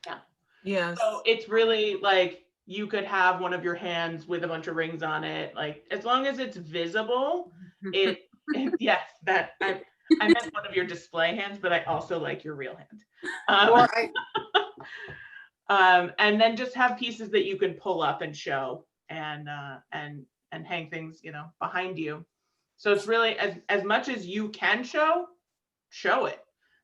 Yeah. Yeah. So it's really like you could have one of your hands with a bunch of rings on it. Like as long as it's visible, yes, that I meant one of your display hands, but I also like your real hand. And then just have pieces that you can pull up and show and hang things, you know, behind you. So it's really as much as you can show it.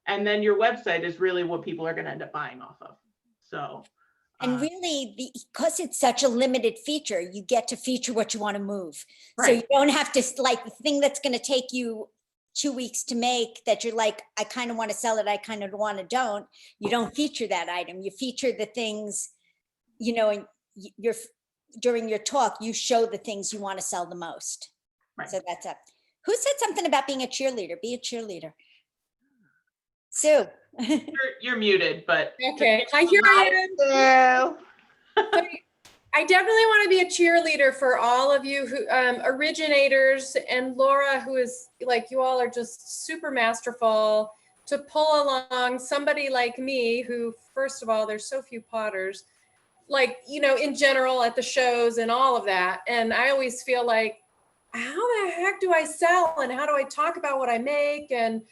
And then your website is really what people are going to end up buying off of. So. And really, because it's such a limited feature, you get to feature what you want to move. Right. So you don't have to, like, the thing that's going to take you 2 weeks to make that you're like, I kind of want to sell it, I kind of want to don't. You don't feature that item. You feature the things, you know, and during your talk, you show the things you want to sell the most. Right. So that's up. Who said something about being a cheerleader? Be a cheerleader. Sue. You're muted, but Okay, here I am. I definitely want to be a cheerleader for all of you who originators, and Laura, who is like, you all are just super masterful to pull along somebody like me who, first of all, there's so few potters, like, you know, in general at the shows and all of that. And I always feel like, how the heck do I sell and how do I talk about what I make? And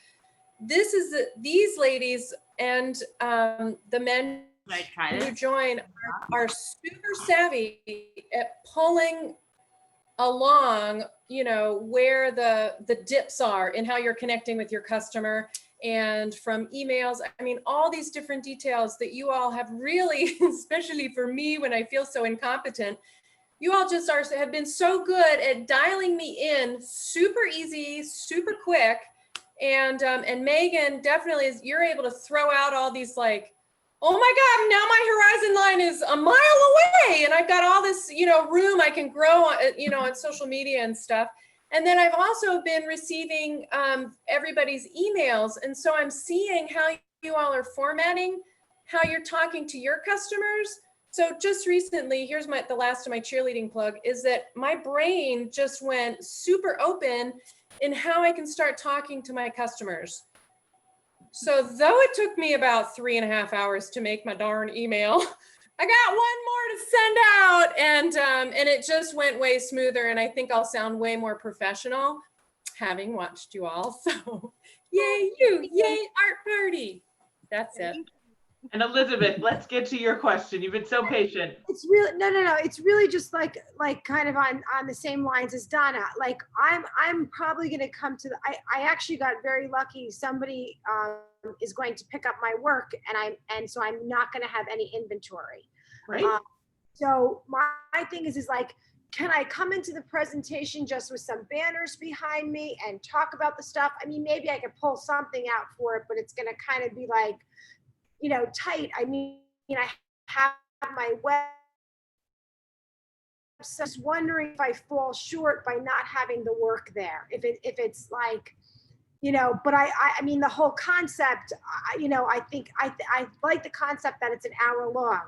these ladies and the men who join are super savvy at pulling along, you know, where the dips are in how you're connecting with your customer. and from emails. I mean, all these different details that you all have really, especially for me when I feel so incompetent, you all just have been so good at dialing me in, super easy, super quick. And Megan definitely is, you're able to throw out all these like, oh my God, now my horizon line is a mile away. And I've got all this, room I can grow on, on social media and stuff. And then I've also been receiving everybody's emails. And so I'm seeing how you all are formatting, how you're talking to your customers. So just recently, here's the last of my cheerleading plug, is that my brain just went super open in how I can start talking to my customers. So though it took me about 3.5 hours to make my darn email, I got one more to send out, and it just went way smoother, and I think I'll sound way more professional having watched you all. So yay you, yay art party. That's it. And Elizabeth, let's get to your question. You've been so patient. It's really no. It's really just like kind of on the same lines as Donna. Like I'm probably going to come to the. I actually got very lucky. Somebody is going to pick up my work, and so I'm not going to have any inventory. Right. So my thing is like, can I come into the presentation just with some banners behind me and talk about the stuff? I mean, maybe I could pull something out for it, but it's going to kind of be like, tight. I mean, I have my web. So I was wondering if I fall short by not having the work there. If it's like, but I mean, the whole concept, I think I like the concept that it's an hour long,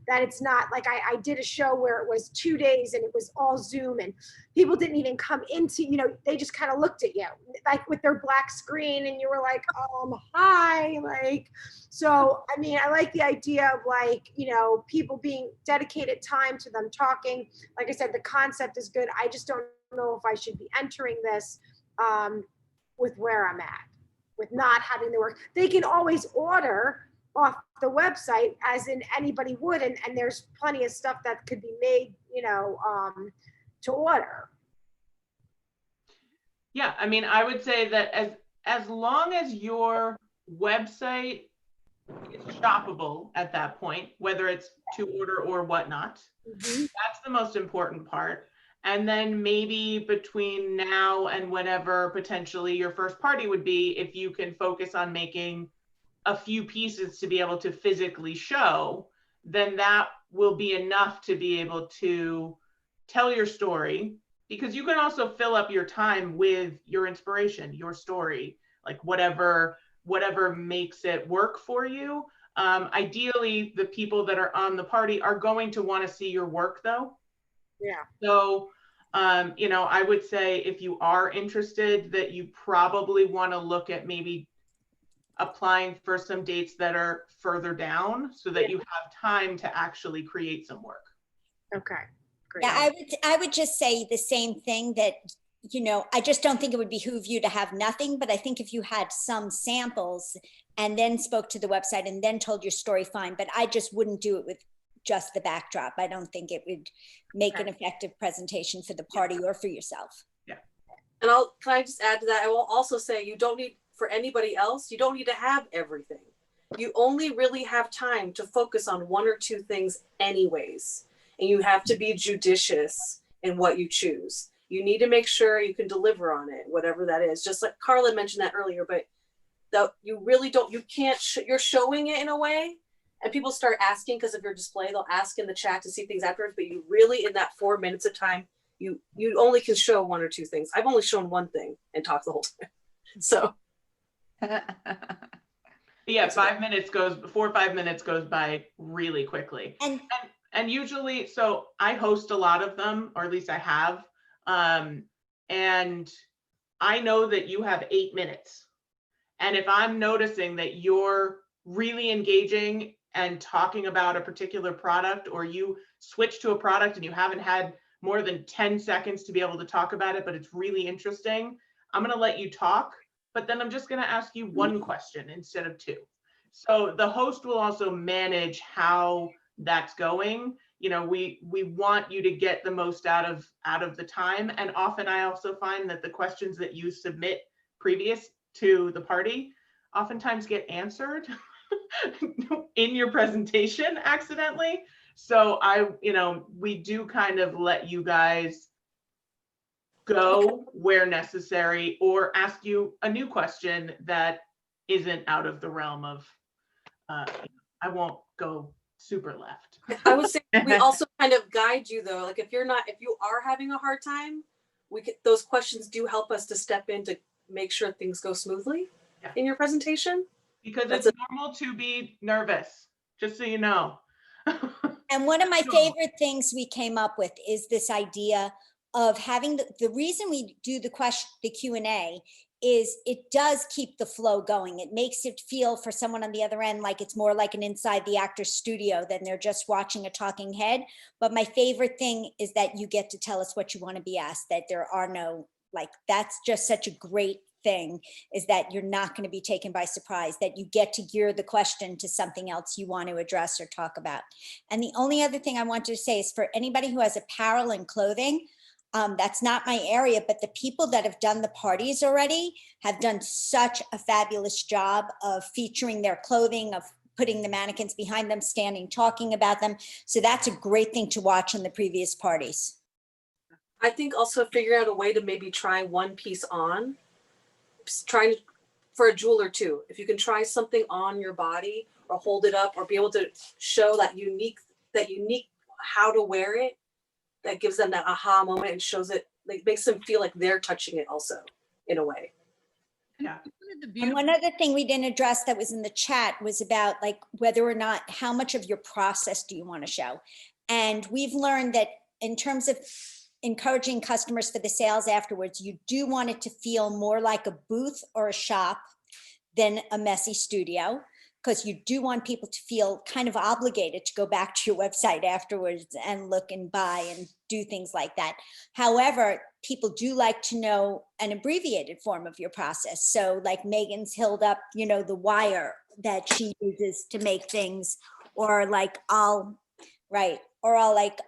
that it's not like I did a show where it was 2 days and it was all Zoom and people didn't even come into, they just kind of looked at you like with their black screen and you were like, hi, like, so, I mean, I like the idea of like, people being dedicated time to them talking. Like I said, the concept is good. I just don't know if I should be entering this, with where I'm at, with not having the work. They can always order off the website as in anybody would, and there's plenty of stuff that could be made, to order. Yeah, I mean, I would say that as long as your website is shoppable at that point, whether it's to order or whatnot, that's the most important part. And then maybe between now and whenever potentially your first party would be, if you can focus on making a few pieces to be able to physically show, then that will be enough to be able to tell your story, because you can also fill up your time with your inspiration, your story, like whatever makes it work for you. Ideally, the people that are on the party are going to want to see your work though. Yeah. So, I would say if you are interested, that you probably want to look at maybe applying for some dates that are further down so that you have time to actually create some work. Okay, great. Yeah, I would just say the same thing, that, I just don't think it would behoove you to have nothing, but I think if you had some samples and then spoke to the website and then told your story, fine, but I just wouldn't do it with just the backdrop. I don't think it would make an effective presentation for the party or for yourself. Yeah. And can I just add to that? I will also say, you don't need, for anybody else, you don't need to have everything. You only really have time to focus on one or two things anyways. And you have to be judicious in what you choose. You need to make sure you can deliver on it, whatever that is. Just like Carla mentioned that earlier, but you really don't, you can't, you're showing it in a way. And people start asking because of your display, they'll ask in the chat to see things afterwards, but you really, in that 4 minutes of time, you only can show one or two things. I've only shown one thing and talked the whole time. So. Yeah, 4 or 5 minutes goes by really quickly. And usually, so I host a lot of them, or at least I have. And I know that you have 8 minutes. And if I'm noticing that you're really engaging and talking about a particular product, or you switch to a product and you haven't had more than 10 seconds to be able to talk about it, but it's really interesting, I'm going to let you talk, but then I'm just going to ask you one question instead of two. So the host will also manage how that's going. We want you to get the most out of the time. And often I also find that the questions that you submit previous to the party oftentimes get answered in your presentation accidentally. So we do kind of let you guys go where necessary or ask you a new question that isn't out of the realm of, I won't go super left. I would say we also kind of guide you though. Like if you are having a hard time, those questions do help us to step in to make sure things go smoothly in your presentation. Because it's normal to be nervous, just so you know. And one of my favorite things we came up with is this idea of having the reason we do the Q&A is it does keep the flow going. It makes it feel for someone on the other end like it's more like an inside the actor's studio than they're just watching a talking head. But my favorite thing is that you get to tell us what you want to be asked, that there are no, that's just such a great thing, is that you're not going to be taken by surprise, that you get to gear the question to something else you want to address or talk about. And the only other thing I wanted to say is for anybody who has apparel and clothing, that's not my area, but the people that have done the parties already have done such a fabulous job of featuring their clothing, of putting the mannequins behind them, standing, talking about them. So that's a great thing to watch in the previous parties. I think also figure out a way to maybe try one piece on, trying for a jeweler too. If you can try something on your body or hold it up or be able to show that unique how to wear it, that gives them that aha moment and shows it, like makes them feel like they're touching it also in a way. Yeah. And one other thing we didn't address that was in the chat was about whether or not, how much of your process do you want to show? And we've learned that in terms of encouraging customers for the sales afterwards, you do want it to feel more like a booth or a shop than a messy studio, because you do want people to feel kind of obligated to go back to your website afterwards and look and buy and do things like that. However, people do like to know an abbreviated form of your process. So like Megan's held up, the wire that she uses to make things, or I'll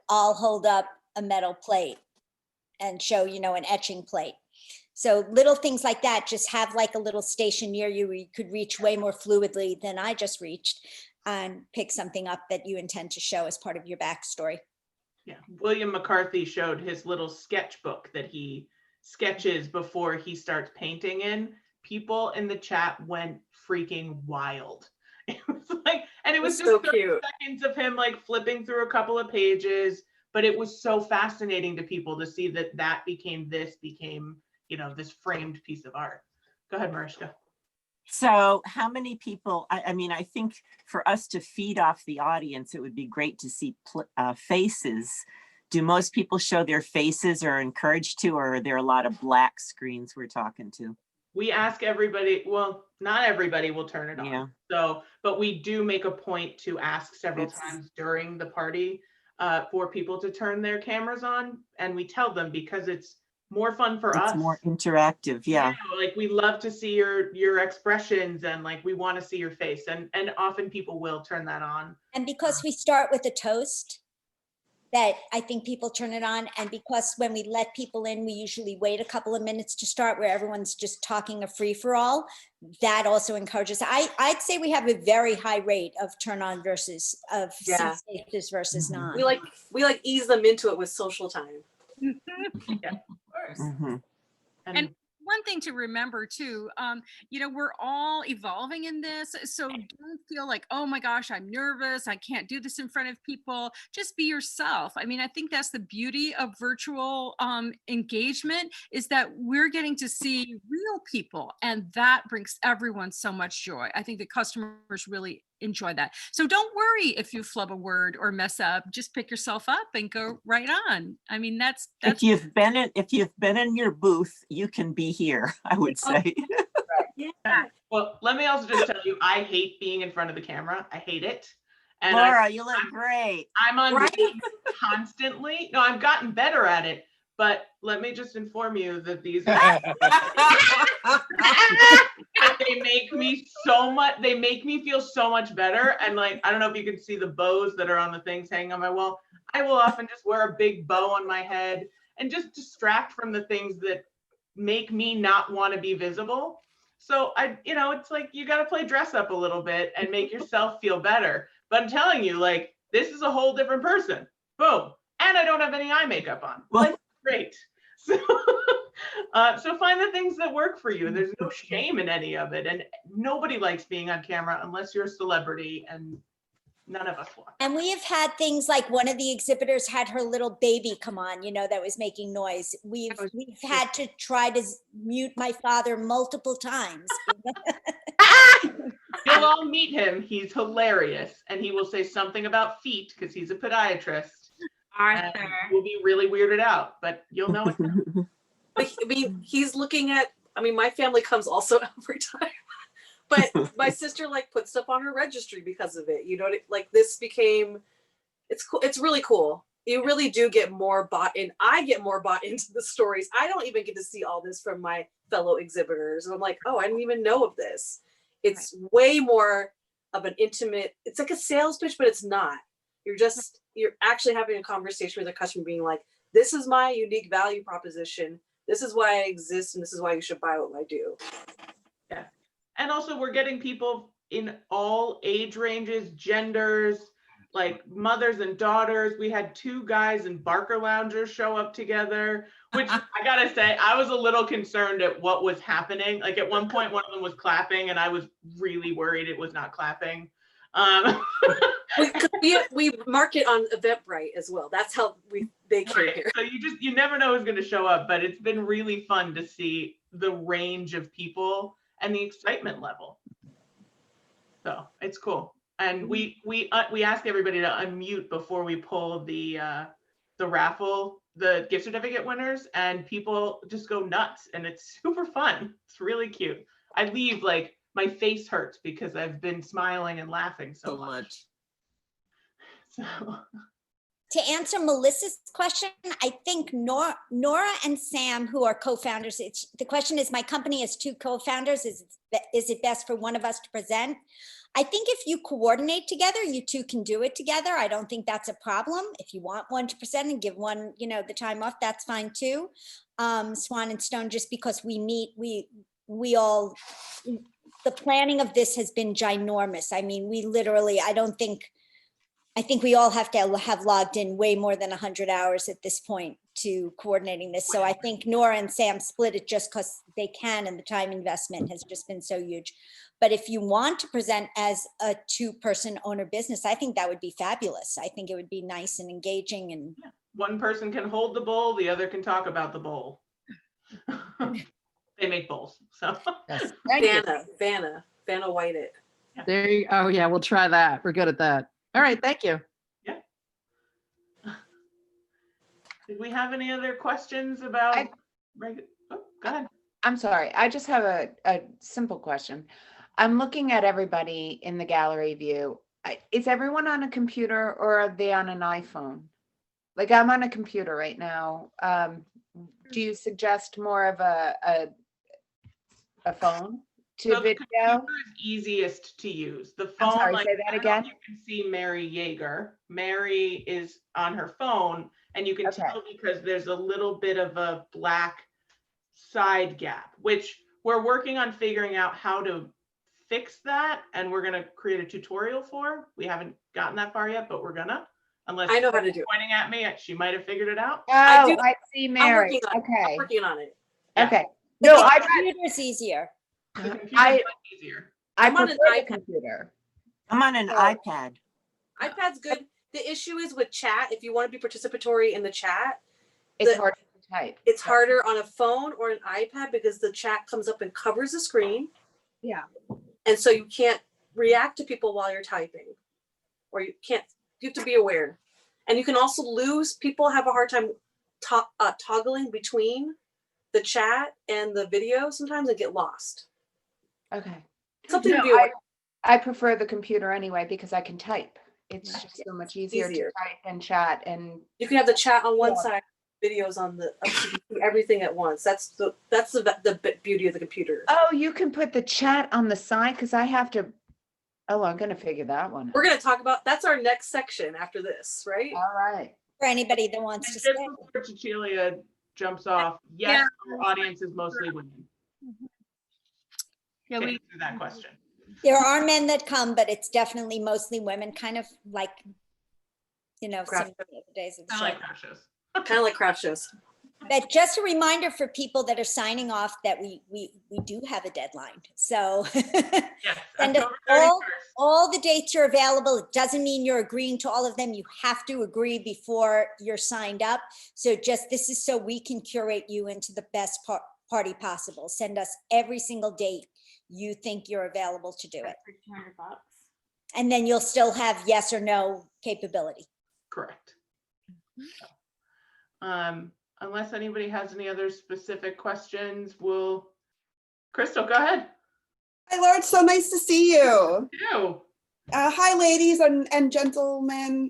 hold up a metal plate and show, an etching plate. So little things like that, just have a little station near you where you could reach way more fluidly than I just reached, and pick something up that you intend to show as part of your backstory. Yeah, William McCarthy showed his little sketchbook that he sketches before he starts painting in. People in the chat went freaking wild. It was just so 30 cute. seconds of him flipping through a couple of pages, but it was so fascinating to people to see that became this framed piece of art. Go ahead, Mariska. So how many people, I mean, I think for us to feed off the audience, it would be great to see faces. Do most people show their faces or are encouraged to, or are there a lot of black screens we're talking to? We ask everybody, well, not everybody will turn it on. Yeah. So, but we do make a point to ask several times during the party for people to turn their cameras on, and we tell them because it's more fun for us. It's more interactive, yeah. We love to see your expressions, and we want to see your face, and often people will turn that on. And because we start with a toast, that I think people turn it on. And because when we let people in, we usually wait a couple of minutes to start where everyone's just talking a free for all. That also encourages. I'd say we have a very high rate of turn on versus faces versus non. We ease them into it with social time. Yeah. Mm-hmm. And one thing to remember too, we're all evolving in this. So don't feel like, oh my gosh, I'm nervous, I can't do this in front of people. Just be yourself. I mean, I think that's the beauty of virtual engagement, is that we're getting to see real people, and that brings everyone so much joy. I think the customers really enjoy that. So don't worry if you flub a word or mess up. Just pick yourself up and go right on. I mean, that's if you've been in your booth, you can be here, I would say. Yeah. Well, let me also just tell you, I hate being in front of the camera. I hate it. And Laura, you look great. I'm on constantly. No, I've gotten better at it. But let me just inform you that these they make me feel so much better. And I don't know if you can see the bows that are on the things hanging on my wall. I will often just wear a big bow on my head and just distract from the things that make me not want to be visible. So it's like you got to play dress up a little bit and make yourself feel better. But I'm telling you, like, this is a whole different person. Boom. And I don't have any eye makeup on. Like, great. So, so find the things that work for you. There's no shame in any of it. And nobody likes being on camera unless you're a celebrity, and none of us want. And we have had things like one of the exhibitors had her little baby come on, that was making noise. We've had to try to mute my father multiple times. You'll all meet him. He's hilarious. And he will say something about feet because he's a podiatrist. And we'll be really weirded out, but you'll know it's him. But, I mean, he's looking at, my family comes also every time. But my sister like put stuff on her registry because of it. Like this became, it's cool. It's really cool. You really do get more bought in. I get more bought into the stories. I don't even get to see all this from my fellow exhibitors. And I'm like, oh, I didn't even know of this. It's way more of an intimate, it's like a sales pitch, but it's not. You're actually having a conversation with a customer being like, this is my unique value proposition. This is why I exist. And this is why you should buy what I do. Yeah. And also we're getting people in all age ranges, genders, like mothers and daughters. We had 2 guys in Barker Loungers show up together, which I gotta say, I was a little concerned at what was happening. Like at one point, one of them was clapping and I was really worried it was not clapping. We mark it on Eventbrite as well. That's how they came here. So you never know who's gonna show up, but it's been really fun to see the range of people and the excitement level. So it's cool. And we ask everybody to unmute before we pull the raffle, the gift certificate winners, and people just go nuts and it's super fun. It's really cute. I leave like my face hurts because I've been smiling and laughing so much. So To answer Melissa's question, I think Nora and Sam, who are co-founders, the question is, my company has 2 co-founders. Is it best for one of us to present? I think if you coordinate together, you 2 can do it together. I don't think that's a problem. If you want one to present and give one, the time off, that's fine too. Swan and Stone, just because we meet, we all, the planning of this has been ginormous. I mean, we literally, I think we all have to have logged in way more than 100 hours at this point to coordinating this. So I think Nora and Sam split it just because they can, and the time investment has just been so huge. But if you want to present as a 2-person owner business, I think that would be fabulous. I think it would be nice and engaging. And one person can hold the bowl, the other can talk about the bowl. They make bowls, so. Yes. Vanna White it. Yeah. There you, oh yeah, we'll try that. We're good at that. All right, thank you. Yeah. Did we have any other questions about? Go ahead. I'm sorry. I just have a simple question. I'm looking at everybody in the gallery view. Is everyone on a computer or are they on an iPhone? Like I'm on a computer right now. Do you suggest more of a phone to So video? the computer is easiest to use. The phone, I'm sorry, like, say that I don't know if again. you can see Mary Yeager. Mary is on her phone, and you can Okay. tell because there's a little bit of a black side gap, which we're working on figuring out how to fix that, and we're gonna create a tutorial for. We haven't gotten that far yet, but we're gonna. Unless I know how to do it. Pointing at me, she might have figured it out. Oh, I I, do- see I'm Mary. working on it. Okay. I'm working on it. Yeah. Okay. the No, I computer is easier. The computer's I- much easier. I'm on prefer an the iPad. computer. I'm on an Oh. iPad. iPad's good. The issue is with chat. If you want to be participatory in the chat, It's The- hard to type. it's harder on a phone or an iPad because the chat comes up and covers the screen. Yeah. And so you can't react to people while you're typing, or you have to be aware. And you can also lose, people have a hard time toggling between the chat and the video sometimes and get lost. Okay. Something to No, be aware. I prefer the computer anyway because I can type. It's just so much easier to Easier. type and chat and You can have the chat on one Yeah. side, videos on the everything at once. That's the beauty of the computer. oh, you can put the chat on the side because I have to. Oh, I'm gonna figure that one We're out. going to talk about, that's our next section after this, right? All right. For anybody that wants And to just say. before Cecilia jumps off, yes, our audience is mostly women. Yeah, to we, answer that question. There are men that come, but it's definitely mostly women, kind of like, similar Craft- to the other days of the Kind of show. like craft shows. Kind of like craft shows. But just a reminder for people that are signing off that we do have a deadline. So Yes, send us October 31st. all the dates are available. It doesn't mean you're agreeing to all of them. You have to agree before you're signed up. So this is so we can curate you into the best party possible. Send us every single date you think you're available to do it. And then you'll still have yes or no capability. Correct. Unless anybody has any other specific questions, Crystal, go ahead. Hi, Laura. It's so nice to see you. You. Hi, ladies and gentlemen.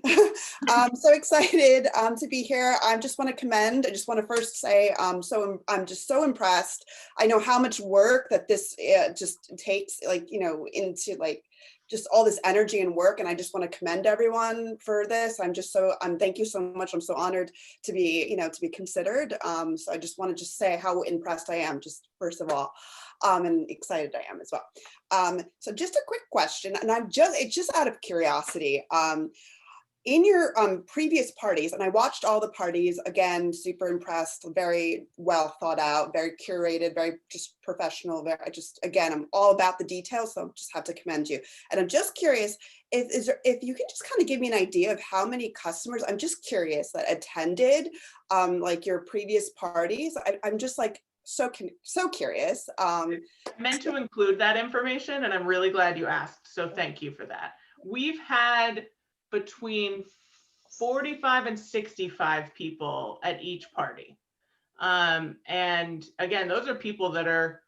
I'm so excited to be here. I just want to commend. I just want to first say I'm just so impressed. I know how much work that this just takes, into just all this energy and work, and I just want to commend everyone for this. Thank you so much. I'm so honored to be, to be considered. So I just want to say how impressed I am, just first of all, and excited I am as well. So just a quick question, and it's just out of curiosity. In your previous parties, and I watched all the parties, again, super impressed, very well thought out, very curated, very just professional. Again, I'm all about the details, so I just have to commend you. And I'm just curious, if you can just kind of give me an idea of how many customers, I'm just curious, that attended your previous parties. I'm just so curious. I meant to include that information, and I'm really glad you asked. So thank you for that. We've had between 45 and 65 people at each party. And again, those are people that are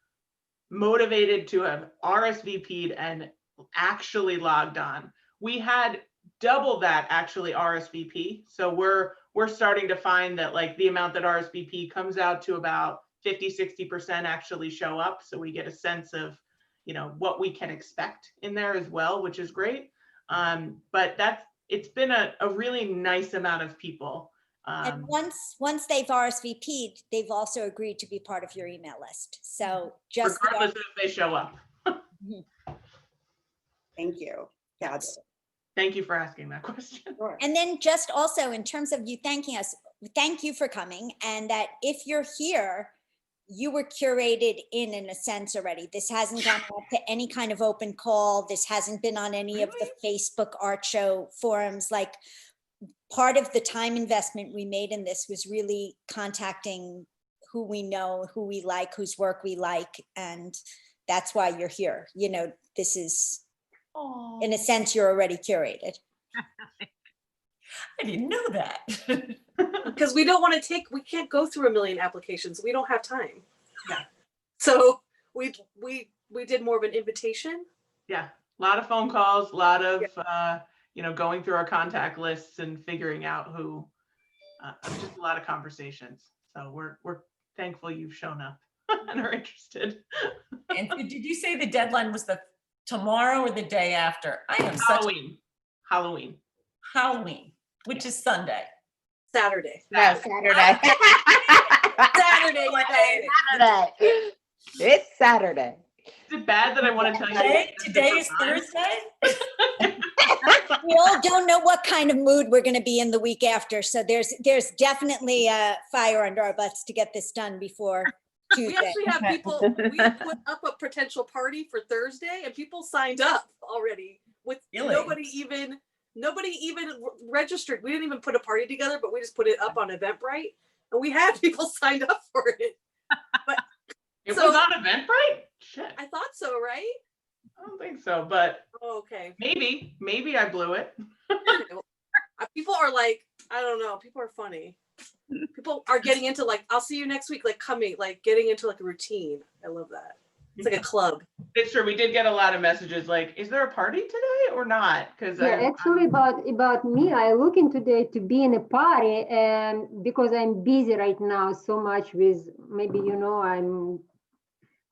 motivated to have RSVP'd and actually logged on. We had double that actually RSVP. So we're starting to find that the amount that RSVP comes out to about 50-60% actually show up. So we get a sense of, what we can expect in there as well, which is great. But it's been a really nice amount of people. And once they've RSVP'd, they've also agreed to be part of your email list. So just regardless of if they show up. Thank you. Yeah. Thank you for asking that question. And then just also in terms of you thanking us, thank you for coming. And that if you're here, you were curated in a sense already. This hasn't gone up to any kind of open call. This hasn't been on any of the Facebook art show forums. Part of the time investment we made in this was really contacting who we know, who we like, whose work we like. And that's why you're here. This is, in a sense, you're already curated. I didn't know that. Because we don't want to we can't go through a million applications. We don't have time. Yeah. So we did more of an invitation. Yeah, a lot of phone calls, a lot of, going through our contact lists and figuring out who, just a lot of conversations. So we're thankful you've shown up and are interested. And did you say the deadline was tomorrow or the day after? I am Halloween, which is Sunday. Saturday. No, Saturday. Saturday. It's Saturday. Is it bad that I want to tell you? Today is Thursday? We all don't know what kind of mood we're going to be in the week after. So there's definitely a fire under our butts to get this done before Tuesday. We actually have people, we put up a potential party for Thursday and people signed up already with nobody even registered. We didn't even put a party together, but we just put it up on Eventbrite and we had people signed up for it. But it was on Eventbrite? Shit. I thought so, right? I don't think so, but okay. Maybe I blew it. People are I don't know. People are funny. People are getting into I'll see you next week, coming, getting into a routine. I love that. It's like a club. It's true. We did get a lot of messages is there a party today or not? Because actually about me, I looking today to be in a party, and because I'm busy right now so much with maybe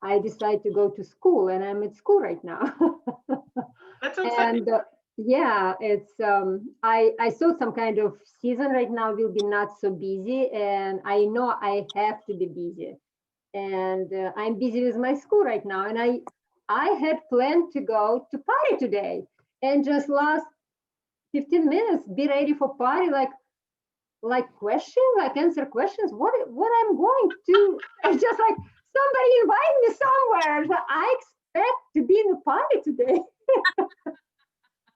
I decided to go to school, and I'm at school right now. That's exciting. And yeah, it's I saw some kind of season right now will be not so busy, and I know I have to be busy. And I'm busy with my school right now, and I had planned to go to party today, and just last 15 minutes, be ready for party, like questions, like answer questions. What I'm going to? It's just like somebody invite me somewhere. So I expect to be in the party today.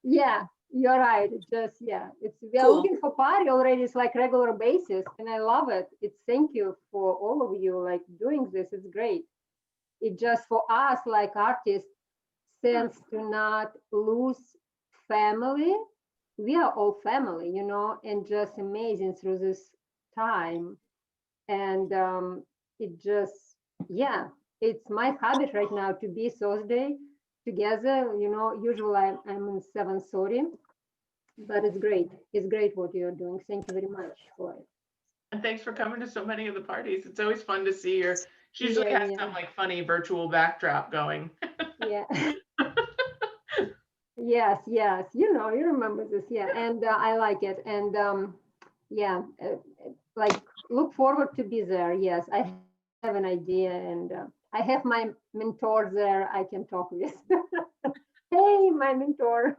Yeah, you're right. It's just, yeah, we are Cool. looking for party already. It's like regular basis, and I love it. It's thank you for all of you like doing this. It's great. It just for us like artists, sense to not lose family. We are all family, you know, and just amazing through this time. And it just, yeah, it's my habit right now to be Thursday together. You know, usually I'm in 7:30, but it's great. It's great what you're doing. Thank you very much for it. And thanks for coming to so many of the parties. It's always fun to see your, she usually Yeah, has yeah. some like funny virtual backdrop going. Yeah. Yes, yes. You know, you remember this. Yeah. And I like it. And yeah, like look forward to be there. Yes, I have an idea, and I have my mentor there I can talk with. Hey, my mentor.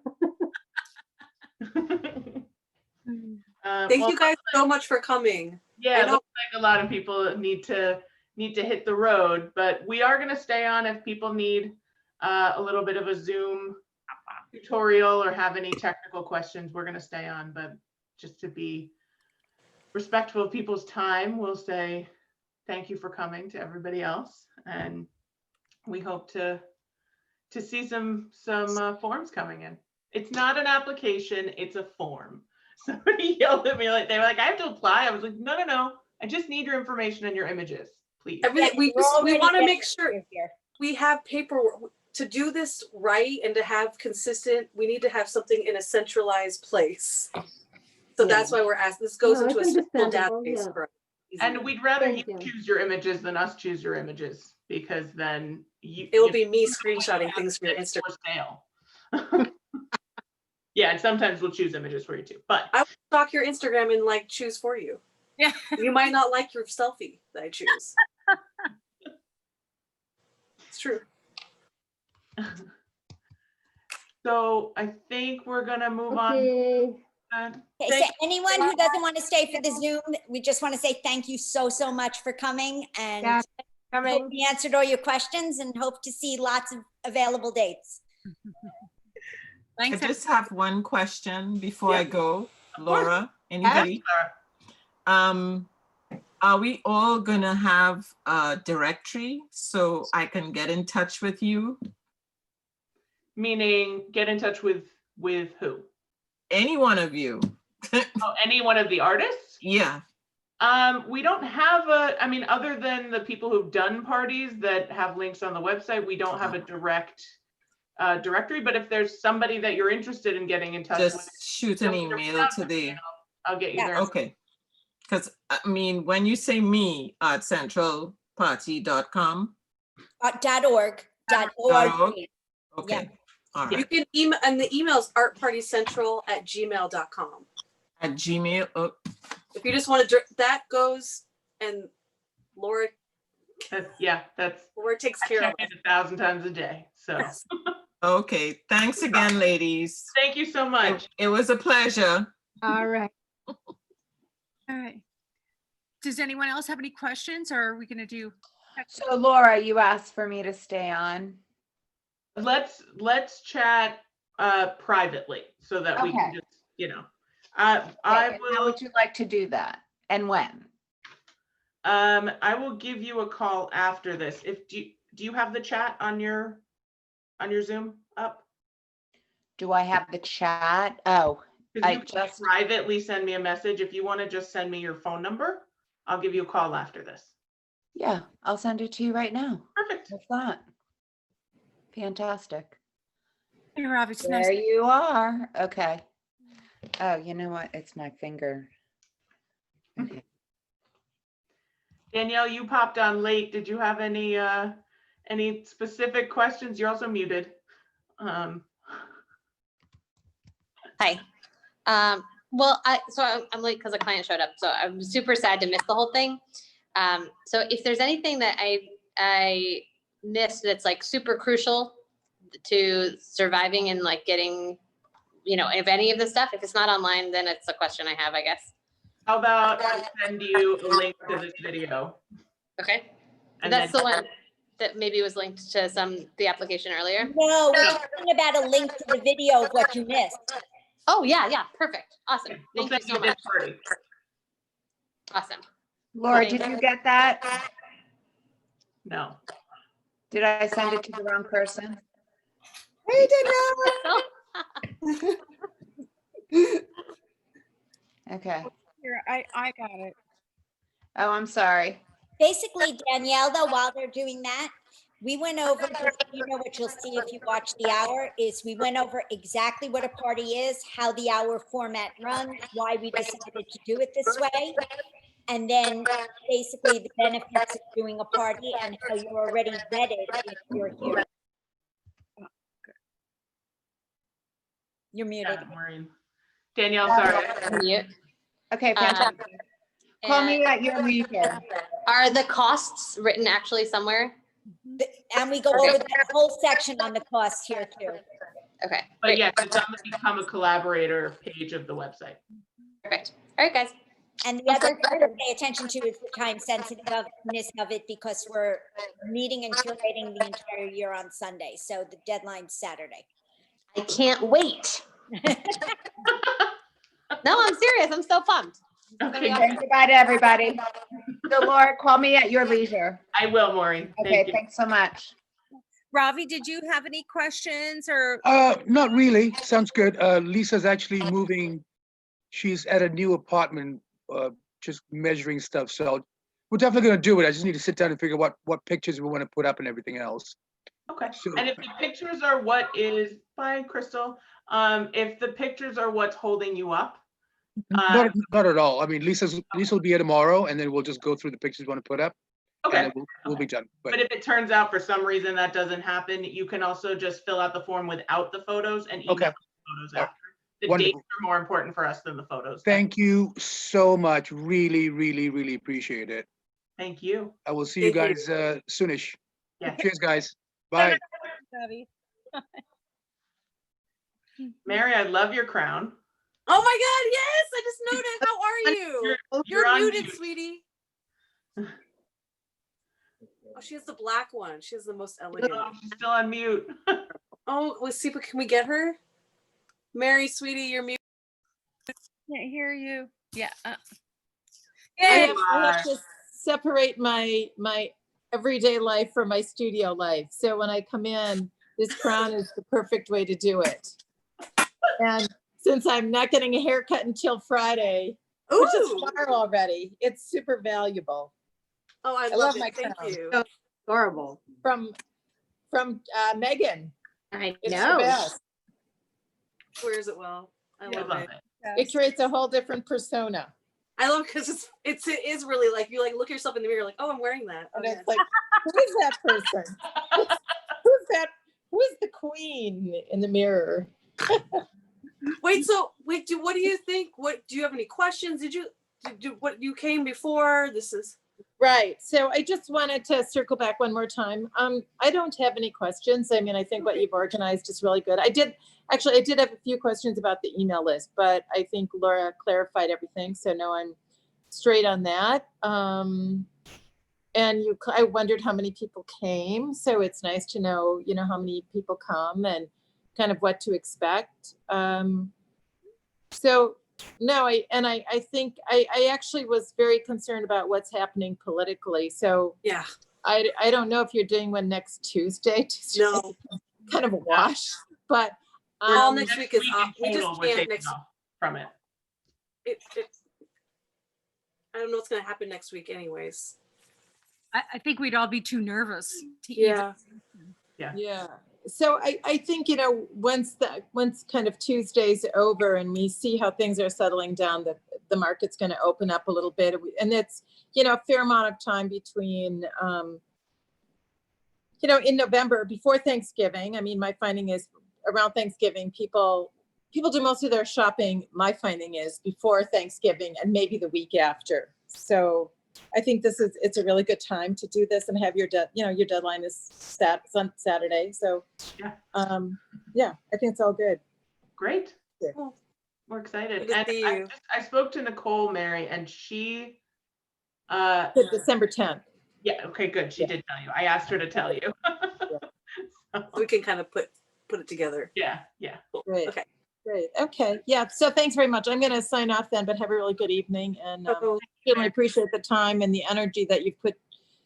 Thank Well, you guys so much for coming. yeah, I it know- looks like a lot of people need to hit the road, but we are going to stay on if people need a little bit of a Zoom tutorial or have any technical questions. We're going to stay on, but just to be respectful of people's time, we'll say thank you for coming to everybody else, and we hope to see some forms coming in. It's not an application, it's a form. Somebody yelled at me, like they were like, I have to apply. I was like, no, I just need your information and your images, please. We we're already want to getting make sure here. we have paperwork to do this right and to have consistent. We need to have something in a centralized place. So that's why we're asking. This goes No, into a it's central understandable, database yeah. for us. And we'd rather Thank you you. choose your images than us choose your images, because then It will be me screenshotting things for your it's Instagram. for sale. Yeah, and sometimes we'll choose images for you too, but I will stalk your Instagram and like choose for you. Yeah. You might not like your selfie that I choose. It's true. so I think we're gonna move Okay. on. Okay, so anyone who doesn't want to stay for the Zoom, we just want to say thank you so much for coming, and Yeah, hope we answered all your questions, and hope to see lots of available dates. I Thanks. just have one question before I go, course. Laura. Anybody? Are we all gonna have a directory so I can get in touch with you? Meaning get in touch with who? Any one of you? Oh, any one of the artists? Yeah. We don't have I mean, other than the people who've done parties that have links on the website, we don't have a direct directory, but if there's somebody that you're interested in getting in touch with, Just shoot an feel free to reach email out to me the, and I'll get you there. okay. Because I mean, when you say me at centralparty.com, .org. okay, all You right, can email, and the email is artpartycentral@gmail.com. at Gmail, oh, If you just want to, that goes, and Laura That's takes I care of check it. it 1,000 times a day. So okay, thanks again, ladies. thank you so much. It was a pleasure. All right. All right. Does anyone else have any questions, or are we gonna do? So Laura, you asked for me to stay on. Let's chat privately so that we can Okay. just, Okay, I and how will would you like to do that? And when? I will give you a call after this. Do you have the chat on your Zoom up? Do I have the chat? Oh, Because I you can just, privately send me a message. If you want to just send me your phone number, I'll give you a call after this. yeah, I'll send it to you right now. Perfect. What's that? Fantastic. Hey, Rob, it's nice. There you are. Okay. Oh, you know what? It's my finger. Okay. Danielle, you popped on late. Did you have any specific questions? You're also muted. Hi. Well, I'm late because a client showed up, so I'm super sad to miss the whole thing. So if there's anything that I missed that's like super crucial to surviving and like getting, if any of the stuff, if it's not online, then it's a question I have, I guess. How about I send you a link to this video? Okay. And That's then- the one that maybe was linked to the application earlier. No, we're talking about a link to the video of what you missed. Oh, yeah, perfect. Awesome. We'll Thank you send so this much. party. Awesome. Laura, Thank did you get that? No. Did I send it to the wrong person? Hey, Danielle. Okay. Here, I got it. Oh, I'm sorry. Basically, Danielle, though, while they're doing that, we went over, what you'll see if you watch the hour is we went over exactly what a party is, how the hour format runs, why we decided to do it this way. And then basically the benefits of doing a party and how you're already vetted if you're here. You're muted. Yeah, Maureen. Danielle, sorry. Mute. Okay, fantastic. Call me at your leisure. Are the costs written actually somewhere? And we go over that whole section on the costs here too. Okay. But great. yes, it's on the Become a Collaborator page of the website. Perfect. All right, guys. And the other thing to pay attention to is the time sensitiveness of it because we're meeting and curating the entire year on Sunday. So the deadline's Saturday. I can't wait. No, I'm serious. I'm so pumped. Okay, Say goodbye to everybody. So Laura, call me at your leisure. I will, Maureen. Okay, Thank you. thanks so much. Ravi, did you have any questions or? Not really. Sounds good. Lisa's actually moving. She's at a new apartment, just measuring stuff. So we're definitely gonna do it. I just need to sit down and figure what pictures we want to put up and everything else. Okay, So- and if the pictures are what is, bye, Crystal. If the pictures are what's holding you up, Not at all. I mean, Lisa will be here tomorrow, and then we'll just go through the pictures we want to put up. And okay. then we'll be done. But But if it turns out for some reason that doesn't happen, you can also just fill out the form without the photos and email Okay. the photos after. The Wonderful. dates are more important for us than the photos. thank you so much. Really, really, really appreciate it. Thank you. I will see you Thank guys soonish. Yeah. Cheers, guys. Bye. Ravi? Mary, I love your crown. Oh my God, yes, I just noticed. How are you? You're on muted, mute. sweetie. Oh, she has the black one. She has the most elegant. No, she's still on mute. Oh, let's see, but can we get her? Mary, sweetie, you're muted. Can't hear you. Yeah. I There have, you I have are. to separate my everyday life from my studio life. So when I come in, this crown is the perfect way to do it. And since I'm not getting a haircut until Friday, which is Ooh. tomorrow already, it's super valuable. Oh, I love love my it. Thank crown. you. So adorable. From Megan. I It's the know. best. Wears it well. I I love love it. it. It creates a whole different persona. I love because it is really like you like look at yourself in the mirror like, oh, I'm wearing that. And Oh, it's yeah. like, who is that person? Who's that? Who's the queen in the mirror? Wait, what do you think? What do you have any questions? Did what you came before? This is Right. So I just wanted to circle back one more time. I don't have any questions. I mean, I think what you've organized is really good. I did have a few questions about the email list, but I think Laura clarified everything. So now I'm straight on that. And I wondered how many people came. So it's nice to know, how many people come and kind of what to expect. So no, I think I actually was very concerned about what's happening politically. So yeah. I don't know if you're doing one next Tuesday. Tuesday No. kind of a wash, but All next week is in off. We total, just we're can't taking next. off from it. I don't know what's gonna happen next week, anyways. I think we'd all be too nervous to even. Yeah. So I think, once kind of Tuesday's over and we see how things are settling down, that the market's going to open up a little bit. And it's, a fair amount of time between, in November before Thanksgiving. I mean, my finding is around Thanksgiving, people do most of their shopping. My finding is before Thanksgiving and maybe the week after. So I think it's a really good time to do this and have your your deadline is on Saturday. So Yeah. Yeah, I think it's all good. Great. Yeah. Cool. We're excited. Good to And see you. I spoke to Nicole, Mary, and she, The December 10th. yeah, okay, good. She did tell you. I asked her to tell you. So we can kind of put it together. Yeah, yeah. Great. Okay. Great. Okay. Yeah. So thanks very much. I'm going to sign off then, but have a really good evening. And Oh, certainly appreciate the time and the energy that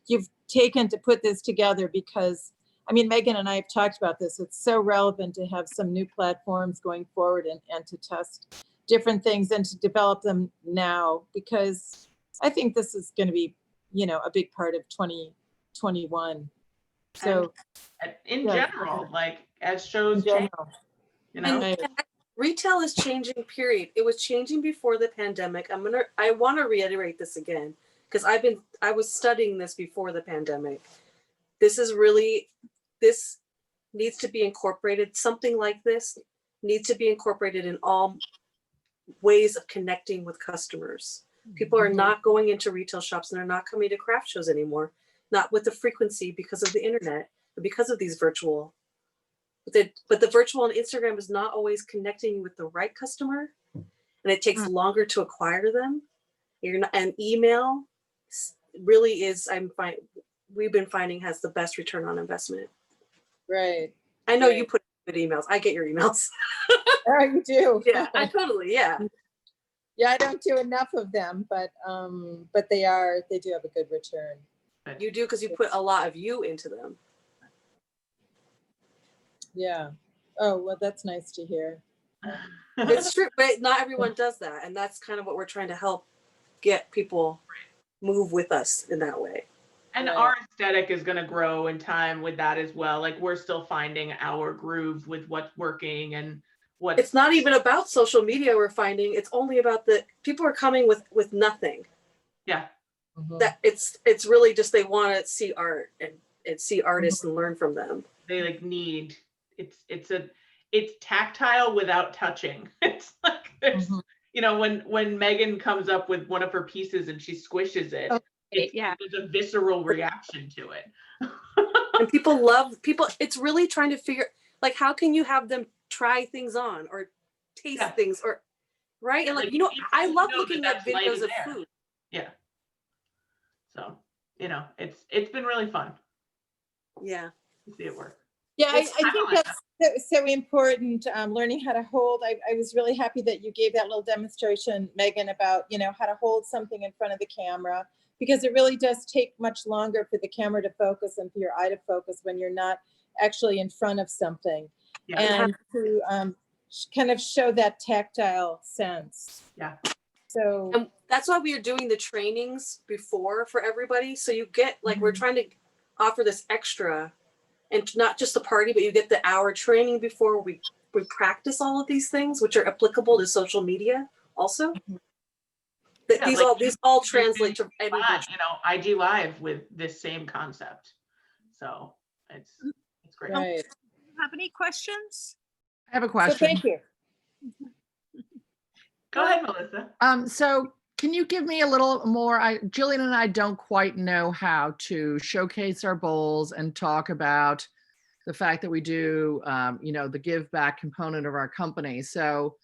you've taken to put this together, because I mean, Megan and I have talked about this. It's so relevant to have some new platforms going forward and to test different things and to develop them now, because I think this is going to be, a big part of 2021. So And in yeah. general, like as shows In change, general. And retail is changing, period. It was changing before the pandemic. I want to reiterate this again, because I was studying this before the pandemic. This needs to be incorporated. Something like this needs to be incorporated in all ways of connecting with customers. People are not going into retail shops and they're not coming to craft shows anymore, not with the frequency because of the internet, but because of these virtual. But the virtual on Instagram is not always connecting you with the right customer, and it takes longer to acquire them. And email really is, we've been finding, has the best return on investment. Right. I know you put good emails. I get your emails. Oh, you do. Yeah, I totally, yeah. Yeah, I don't do enough of them, but they do have a good return. You do, because you put a lot of you into them. Yeah. Oh, well, that's nice to hear. It's true, but not everyone does that. And that's kind of what we're trying to help get people move with us in that way. And our aesthetic is going to grow in time with that as well. Like we're still finding our groove with what's working and what. It's not even about social media. We're finding it's only about people are coming with nothing. Yeah. That it's really just, they want to see art and see artists and learn from them. They like need, it's tactile without touching. It's like there's, when Megan comes up with one of her pieces and she squishes it, there's a visceral reaction to it. And people, it's really trying to figure, like, how can you have them try things on or taste things or, right? And like, I love looking at videos of food. Yeah. So, it's been really fun. Yeah. To see it work. Yeah, I think that's so important, learning how to hold. I was really happy that you gave that little demonstration, Megan, about, how to hold something in front of the camera, because it really does take much longer for the camera to focus and for your eye to focus when you're not actually in front of something. Yeah. And to kind of show that tactile sense. Yeah. So and that's why we are doing the trainings before for everybody. So you get, like, we're trying to offer this extra, and not just the party, but you get the hour training before we practice all of these things, which are applicable to social media also. These all translate to any IG Live with this same concept. So it's great. Right. Have any questions? I have a So question. thank you. Go ahead, Melissa. So can you give me a little more? Jillian and I don't quite know how to showcase our bowls and talk about the fact that we do, the give back component of our company. So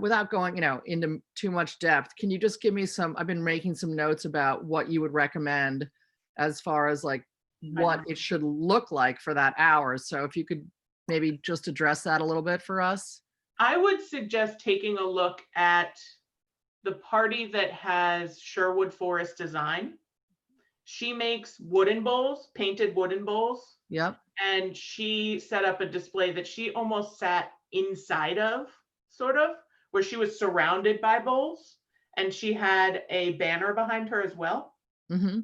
without going, into too much depth, can you just give me I've been making some notes about what you would recommend as far as like what it should look like for that hour. So if you could maybe just address that a little bit for us. I would suggest taking a look at the party that has Sherwood Forest Design. She makes wooden bowls, painted wooden bowls. Yep. And she set up a display that she almost sat inside of, sort of, where she was surrounded by bowls. And she had a banner behind her as well. Mm-hmm.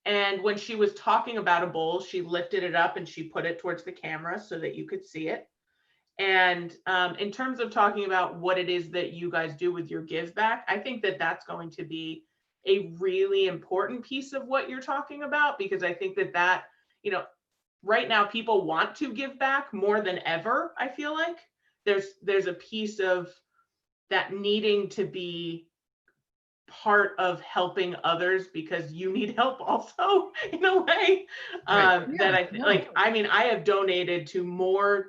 And when she was talking about a bowl, she lifted it up and she put it towards the camera so that you could see it. And in terms of talking about what it is that you guys do with your give back, I think that that's going to be a really important piece of what you're talking about, because I think that, right now people want to give back more than ever. I feel like there's a piece of that needing to be part of helping others because you need help also in a way. Right. That Yeah, I no. like, I mean, I have donated to more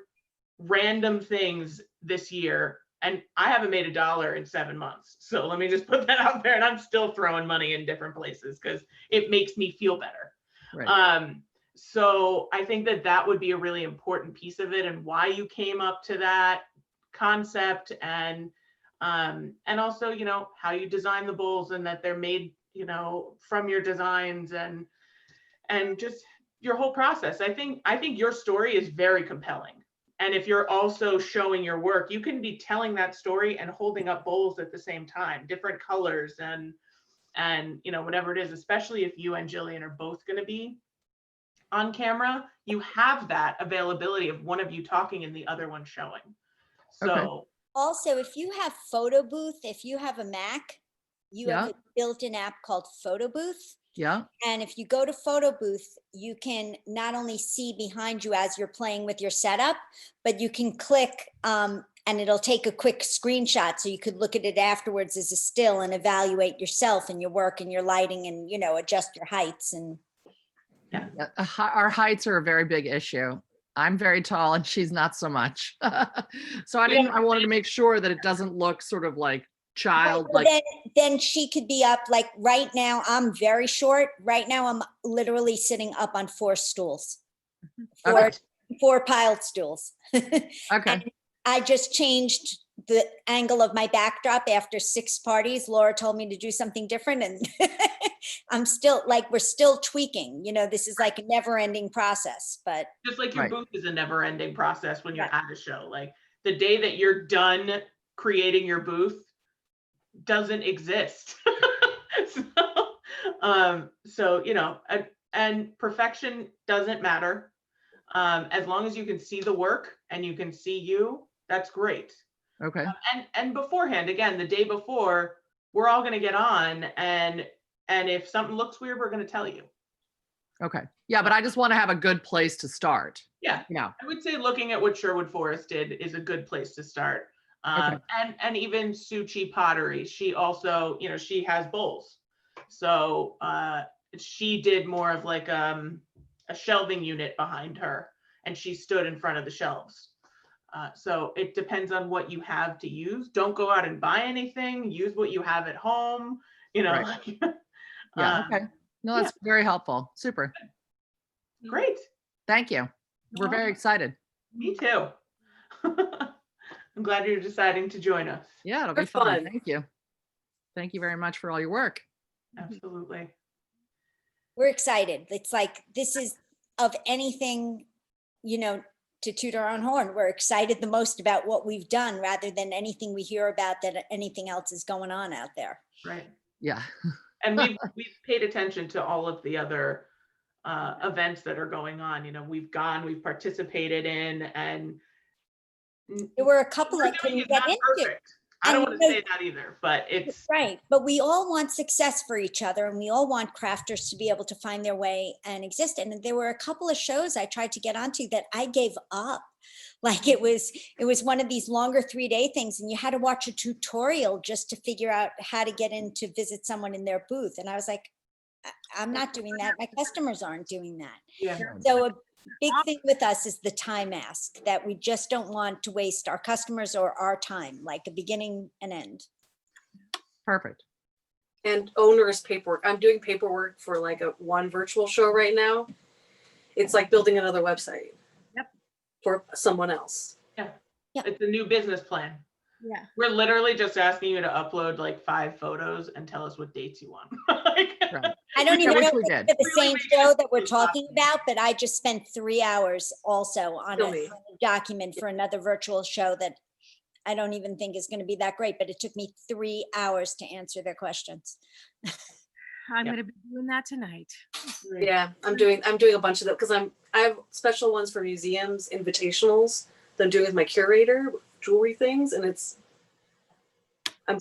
random things this year and I haven't made $1 in 7 months. So let me just put that out there, and I'm still throwing money in different places because it makes me feel better. Right. So I think that that would be a really important piece of it and why you came up to that concept, and also, you know, how you design the bowls and that they're made, you know, from your designs and just your whole process. I think your story is very compelling. And if you're also showing your work, you can be telling that story and holding up bowls at the same time, different colors and you know, whatever it is, especially if you and Jillian are both going to be on camera, you have that availability of one of you talking and the other one showing. So Okay. Also, if you have Photo Booth, if you have a Mac, you have Yeah. a built-in app called Photo Booth. Yeah. And if you go to Photo Booth, you can not only see behind you as you're playing with your setup, but you can click and it'll take a quick screenshot. So you could look at it afterwards as a still and evaluate yourself and your work and your lighting and, you know, adjust your heights. And Our heights are a very big issue. I'm very tall and she's not so much. So I wanted to make sure that it doesn't look sort of like child, Well, like, then she could be up, like right now, I'm very short. Right now, I'm literally sitting up on 4 stools, four piled stools. okay. And I just changed the angle of my backdrop after 6 parties. Laura told me to do something different, and I'm still like, we're still tweaking. You know, this is like a never ending process, but just like your Right. booth is a never ending process when you're at a show, like the day that you're done creating your booth doesn't exist. So, you know, and perfection doesn't matter. As long as you can see the work and you can see you, that's great. Okay. And beforehand, again, the day before, we're all going to get on, and if something looks weird, we're going to tell you. Okay. Yeah, but I just want to have a good place to start. Yeah. Yeah. I would say looking at what Sherwood Forest did is a good place to start. Okay. And even Suchi Pottery, she also, you know, she has bowls. So she did more of like a shelving unit behind her, and she stood in front of the shelves. So it depends on what you have to use. Don't go out and buy anything. Use what you have at home, you know. Right. Yeah. Okay. No, that's very helpful. Super. Great. Thank you. We're very excited. Me too. I'm glad you're deciding to join us. Yeah, it'll be It's fun. fun. Thank you. Thank you very much for all your work. Absolutely. we're excited. It's like, this is of anything, you know, to toot our own horn. We're excited the most about what we've done rather than anything we hear about that anything else is going on out there. Right. Yeah. And we've paid attention to all of the other events that are going on. You know, we've participated in, and There were a couple I couldn't get into. perfect. I don't want to say that either, but it's Right, but we all want success for each other, and we all want crafters to be able to find their way and exist. And there were a couple of shows I tried to get onto that I gave up. Like it was one of these longer 3-day things, and you had to watch a tutorial just to figure out how to get in to visit someone in their booth. And I was like, I'm not doing that. My customers aren't doing that. Yeah. So a big thing with us is the time ask, that we just don't want to waste our customers or our time, like a beginning and end. Perfect. And onerous paperwork. I'm doing paperwork for like one virtual show right now. It's like building another website. Yep. For someone else. Yeah. It's a new business plan. Yeah. We're literally just asking you to upload like 5 photos and tell us what dates you want. I don't even know we if did. it's the same show that we're talking about, but I just spent 3 hours also on a document for another virtual show that I don't even think is going to be that great, but it took me 3 hours to answer their questions. I'm going to be doing that tonight. Yeah, I'm doing a bunch of that because I have special ones for museums, invitationals that I'm doing with my curator, jewelry things, and I'm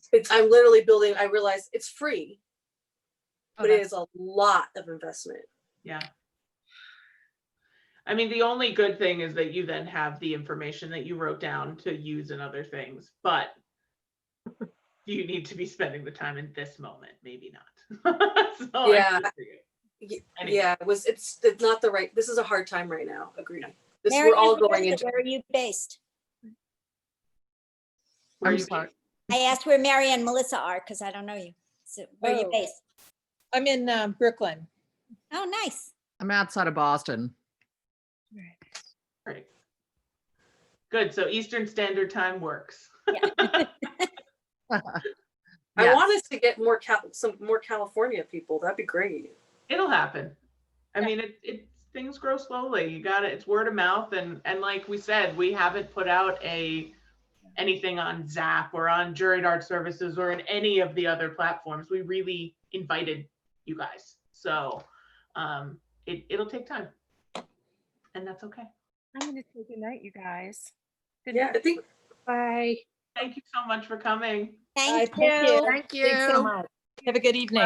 literally building. I realize it's free, but it is a lot of investment. Yeah. I mean, the only good thing is that you then have the information that you wrote down to use in other things, but you need to be spending the time in this moment, maybe not. So I Yeah. feel for you. Anyway. Yeah, it's not the right, this is a hard time right now. Agreed. This, Marion, we're all where going is it? into. Where are you based? Where I'm you sorry. I asked where Mary and Melissa are because I don't know you. So where are you Oh. based? I'm in Brooklyn. Oh, nice. I'm outside of Boston. Great. Good. So Eastern Standard Time works. I Yes. want us to get more some more California people. That'd be great. It'll happen. I mean, things grow slowly. You got it. It's word of mouth, and like we said, we haven't put out anything on Zap or on Juried Art Services or in any of the other platforms. We really invited you guys, so it'll take time, and that's okay. I'm gonna say good night, you guys. Yeah, I think. Bye. Thank you so much for coming. Thank Thank you. Thank Thanks so you. much. Have a good evening.